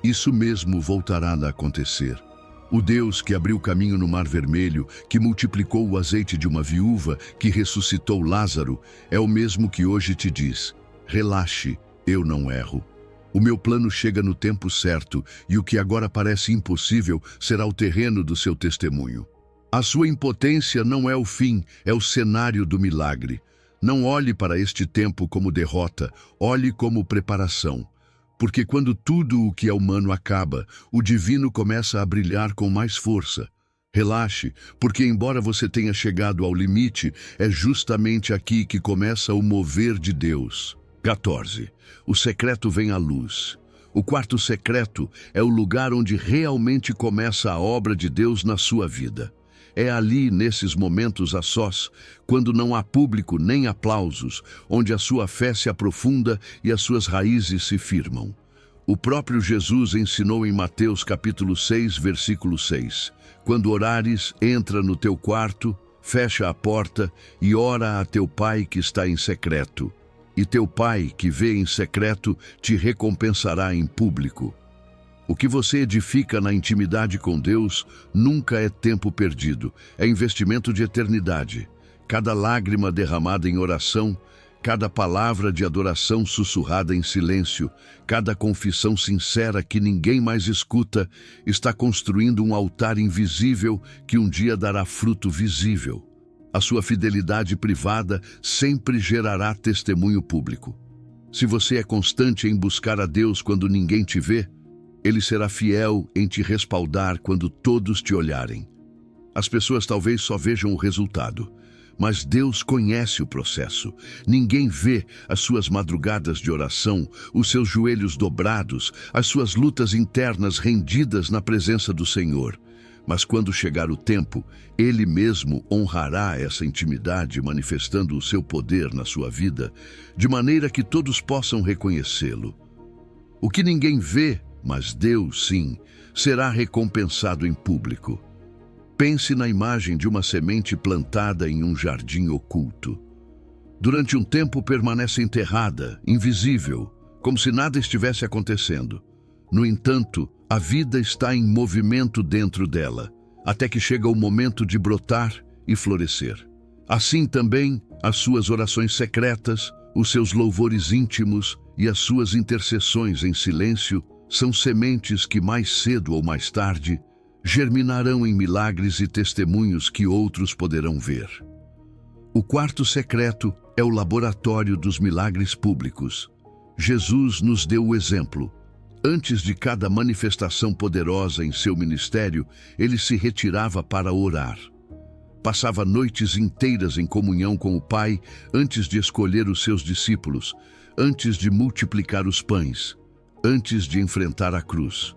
Isso mesmo voltará a acontecer. O Deus que abriu caminho no Mar Vermelho, que multiplicou o azeite de uma viúva, que ressuscitou Lázaro, é o mesmo que hoje te diz: relaxe, eu não erro. O meu plano chega no tempo certo, e o que agora parece impossível será o terreno do seu testemunho. A sua impotência não é o fim, é o cenário do milagre. Não olhe para este tempo como derrota, olhe como preparação. Porque quando tudo o que é humano acaba, o divino começa a brilhar com mais força. Relaxe, porque embora você tenha chegado ao limite, é justamente aqui que começa o mover de Deus. 14. O secreto vem à luz. O quarto secreto é o lugar onde realmente começa a obra de Deus na sua vida. É ali, nesses momentos a sós, quando não há público nem aplausos, onde a sua fé se aprofunda e as suas raízes se firmam. O próprio Jesus ensinou em Mateus capítulo 6, versículo 6. Quando orares, entra no teu quarto, fecha a porta e ora a teu Pai que está em secreto. E teu Pai, que vê em secreto, te recompensará em público. O que você edifica na intimidade com Deus nunca é tempo perdido, é investimento de eternidade. Cada lágrima derramada em oração, cada palavra de adoração sussurrada em silêncio, cada confissão sincera que ninguém mais escuta, está construindo um altar invisível que um dia dará fruto visível. A sua fidelidade privada sempre gerará testemunho público. Se você é constante em buscar a Deus quando ninguém te vê, Ele será fiel em te respaldar quando todos te olharem. As pessoas talvez só vejam o resultado, mas Deus conhece o processo. Ninguém vê as suas madrugadas de oração, os seus joelhos dobrados, as suas lutas internas rendidas na presença do Senhor. Mas quando chegar o tempo, Ele mesmo honrará essa intimidade, manifestando o seu poder na sua vida, de maneira que todos possam reconhecê-lo. O que ninguém vê, mas Deus, sim, será recompensado em público. Pense na imagem de uma semente plantada em um jardim oculto. Durante um tempo permanece enterrada, invisível, como se nada estivesse acontecendo. No entanto, a vida está em movimento dentro dela, até que chega o momento de brotar e florescer. Assim também, as suas orações secretas, os seus louvores íntimos e as suas intercessões em silêncio são sementes que mais cedo ou mais tarde germinarão em milagres e testemunhos que outros poderão ver. O quarto secreto é o laboratório dos milagres públicos. Jesus nos deu o exemplo. Antes de cada manifestação poderosa em seu ministério, ele se retirava para orar. Passava noites inteiras em comunhão com o Pai antes de escolher os seus discípulos, antes de multiplicar os pães, antes de enfrentar a cruz.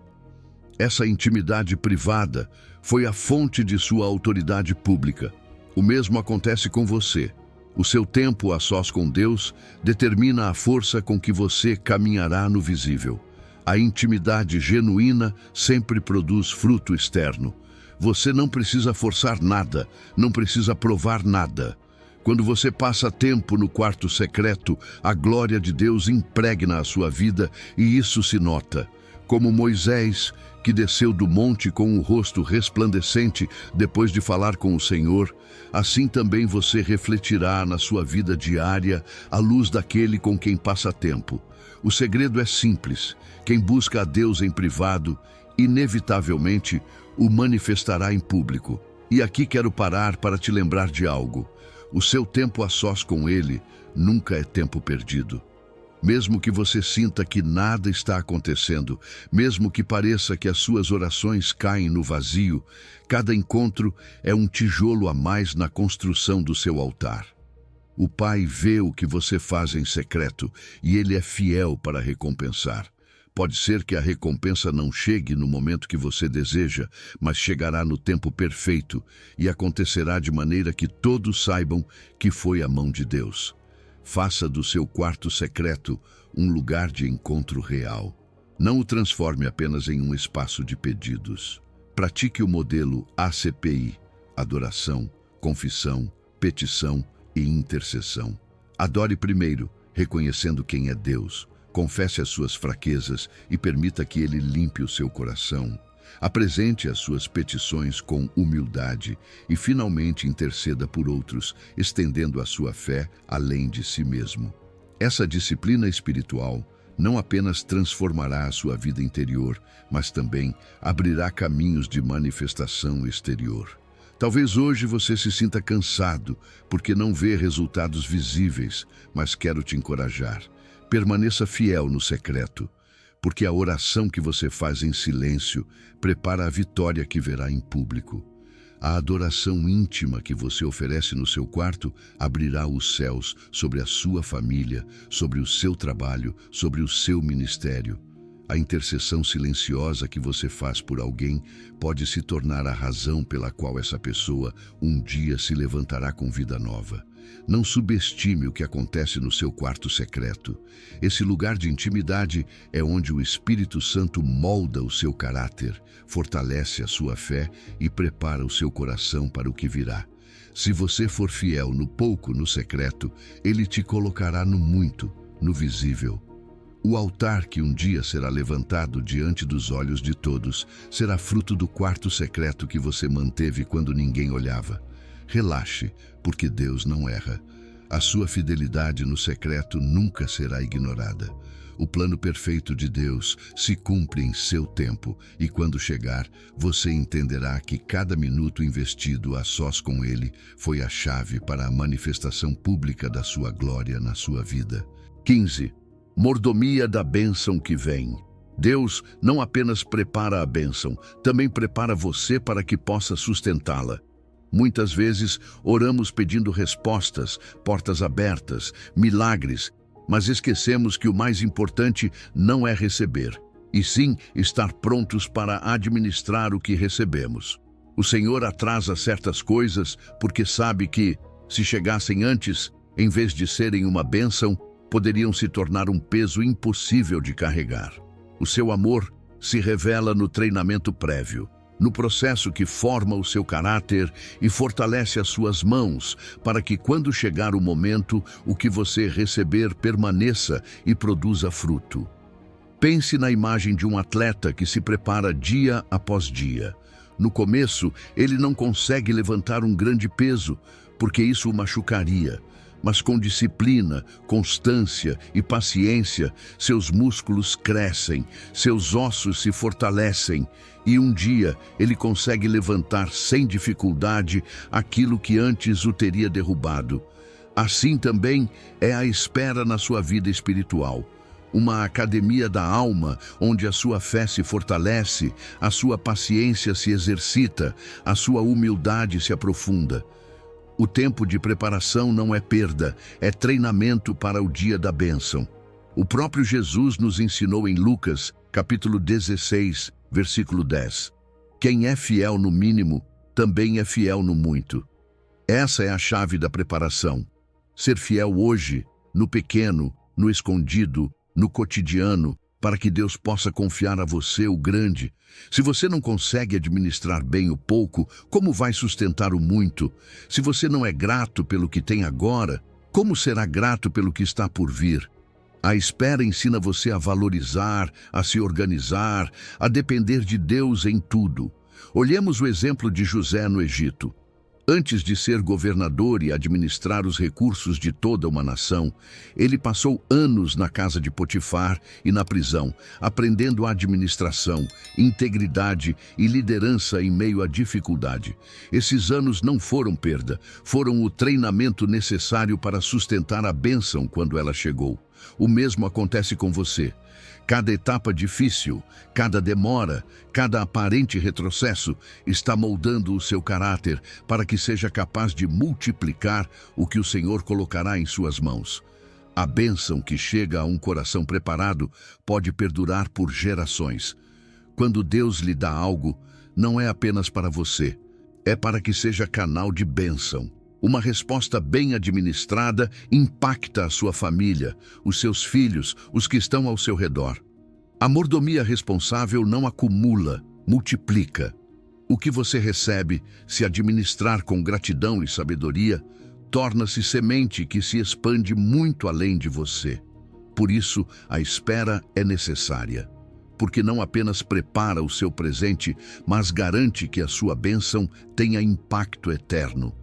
Essa intimidade privada foi a fonte de sua autoridade pública. O mesmo acontece com você. O seu tempo a sós com Deus determina a força com que você caminhará no visível. A intimidade genuína sempre produz fruto externo. Você não precisa forçar nada, não precisa provar nada. Quando você passa tempo no quarto secreto, a glória de Deus impregna a sua vida e isso se nota. Como Moisés, que desceu do monte com o rosto resplandecente depois de falar com o Senhor, assim também você refletirá na sua vida diária a luz daquele com quem passa tempo. O segredo é simples: quem busca a Deus em privado, inevitavelmente o manifestará em público. E aqui quero parar para te lembrar de algo. O seu tempo a sós com Ele nunca é tempo perdido. Mesmo que você sinta que nada está acontecendo, mesmo que pareça que as suas orações caem no vazio, cada encontro é um tijolo a mais na construção do seu altar. O Pai vê o que você faz em secreto e Ele é fiel para recompensar. Pode ser que a recompensa não chegue no momento que você deseja, mas chegará no tempo perfeito e acontecerá de maneira que todos saibam que foi a mão de Deus. Faça do seu quarto secreto um lugar de encontro real. Não o transforme apenas em um espaço de pedidos. Pratique o modelo ACPI: adoração, confissão, petição e intercessão. Adore primeiro, reconhecendo quem é Deus. Confesse as suas fraquezas e permita que Ele limpe o seu coração. Apresente as suas petições com humildade e finalmente interceda por outros, estendendo a sua fé além de si mesmo. Essa disciplina espiritual não apenas transformará a sua vida interior, mas também abrirá caminhos de manifestação exterior. Talvez hoje você se sinta cansado porque não vê resultados visíveis, mas quero te encorajar. Permaneça fiel no secreto, porque a oração que você faz em silêncio prepara a vitória que verá em público. A adoração íntima que você oferece no seu quarto abrirá os céus sobre a sua família, sobre o seu trabalho, sobre o seu ministério. A intercessão silenciosa que você faz por alguém pode se tornar a razão pela qual essa pessoa um dia se levantará com vida nova. Não subestime o que acontece no seu quarto secreto. Esse lugar de intimidade é onde o Espírito Santo molda o seu caráter, fortalece a sua fé e prepara o seu coração para o que virá. Se você for fiel no pouco, no secreto, Ele te colocará no muito, no visível. O altar que um dia será levantado diante dos olhos de todos será fruto do quarto secreto que você manteve quando ninguém olhava. Relaxe, porque Deus não erra. A sua fidelidade no secreto nunca será ignorada. O plano perfeito de Deus se cumpre em seu tempo e quando chegar, você entenderá que cada minuto investido a sós com Ele foi a chave para a manifestação pública da sua glória na sua vida. 15. Mordomia da bênção que vem. Deus não apenas prepara a bênção, também prepara você para que possa sustentá-la. Muitas vezes oramos pedindo respostas, portas abertas, milagres, mas esquecemos que o mais importante não é receber, e sim estar prontos para administrar o que recebemos. O Senhor atrasa certas coisas porque sabe que, se chegassem antes, em vez de serem uma bênção, poderiam se tornar um peso impossível de carregar. O seu amor se revela no treinamento prévio, no processo que forma o seu caráter e fortalece as suas mãos, para que quando chegar o momento, o que você receber permaneça e produza fruto. Pense na imagem de um atleta que se prepara dia após dia. No começo, ele não consegue levantar um grande peso, porque isso o machucaria. Mas com disciplina, constância e paciência, seus músculos crescem, seus ossos se fortalecem e um dia ele consegue levantar sem dificuldade aquilo que antes o teria derrubado. Assim também é a espera na sua vida espiritual. Uma academia da alma, onde a sua fé se fortalece, a sua paciência se exercita, a sua humildade se aprofunda. O tempo de preparação não é perda, é treinamento para o dia da bênção. O próprio Jesus nos ensinou em Lucas, capítulo 16, versículo 10. Quem é fiel no mínimo, também é fiel no muito. Essa é a chave da preparação. Ser fiel hoje, no pequeno, no escondido, no cotidiano, para que Deus possa confiar a você o grande. Se você não consegue administrar bem o pouco, como vai sustentar o muito? Se você não é grato pelo que tem agora, como será grato pelo que está por vir? A espera ensina você a valorizar, a se organizar, a depender de Deus em tudo. Olhemos o exemplo de José no Egito. Antes de ser governador e administrar os recursos de toda uma nação, ele passou anos na casa de Potifar e na prisão, aprendendo administração, integridade e liderança em meio à dificuldade. Esses anos não foram perda, foram o treinamento necessário para sustentar a bênção quando ela chegou. O mesmo acontece com você. Cada etapa difícil, cada demora, cada aparente retrocesso está moldando o seu caráter para que seja capaz de multiplicar o que o Senhor colocará em suas mãos. A bênção que chega a um coração preparado pode perdurar por gerações. Quando Deus lhe dá algo, não é apenas para você, é para que seja canal de bênção. Uma resposta bem administrada impacta a sua família, os seus filhos, os que estão ao seu redor. A mordomia responsável não acumula, multiplica. O que você recebe, se administrar com gratidão e sabedoria, torna-se semente que se expande muito além de você. Por isso, a espera é necessária, porque não apenas prepara o seu presente, mas garante que a sua bênção tenha impacto eterno.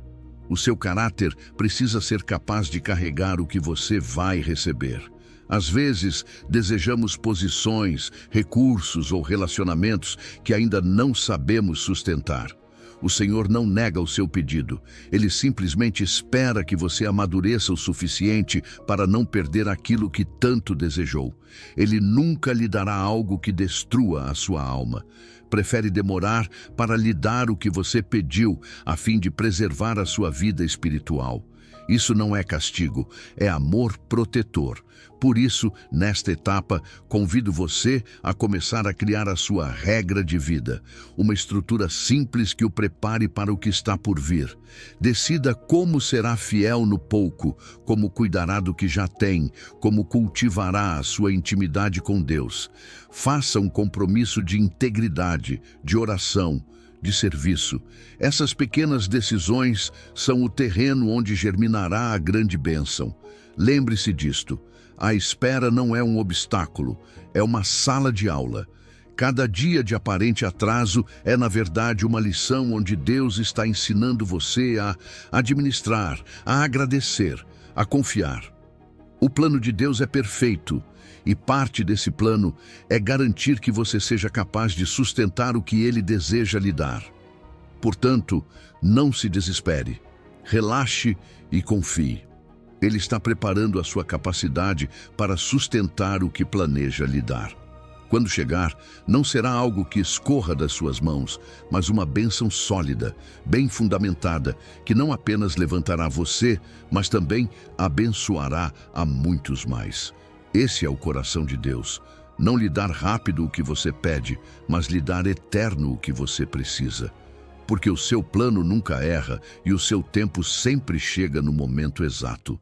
O seu caráter precisa ser capaz de carregar o que você vai receber. Às vezes, desejamos posições, recursos ou relacionamentos que ainda não sabemos sustentar. O Senhor não nega o seu pedido. Ele simplesmente espera que você amadureça o suficiente para não perder aquilo que tanto desejou. Ele nunca lhe dará algo que destrua a sua alma. Prefere demorar para lhe dar o que você pediu, a fim de preservar a sua vida espiritual. Isso não é castigo, é amor protetor. Por isso, nesta etapa, convido você a começar a criar a sua regra de vida, uma estrutura simples que o prepare para o que está por vir. Decida como será fiel no pouco, como cuidará do que já tem, como cultivará a sua intimidade com Deus. Faça um compromisso de integridade, de oração, de serviço. Essas pequenas decisões são o terreno onde germinará a grande bênção. Lembre-se disto. A espera não é um obstáculo, é uma sala de aula. Cada dia de aparente atraso é, na verdade, uma lição onde Deus está ensinando você a administrar, a agradecer, a confiar. O plano de Deus é perfeito, e parte desse plano é garantir que você seja capaz de sustentar o que Ele deseja lhe dar. Portanto, não se desespere, relaxe e confie. Ele está preparando a sua capacidade para sustentar o que planeja lhe dar. Quando chegar, não será algo que escorra das suas mãos, mas uma bênção sólida, bem fundamentada, que não apenas levantará você, mas também abençoará a muitos mais. Esse é o coração de Deus. Não lhe dar rápido o que você pede, mas lhe dar eterno o que você precisa. Porque o seu plano nunca erra e o seu tempo sempre chega no momento exato.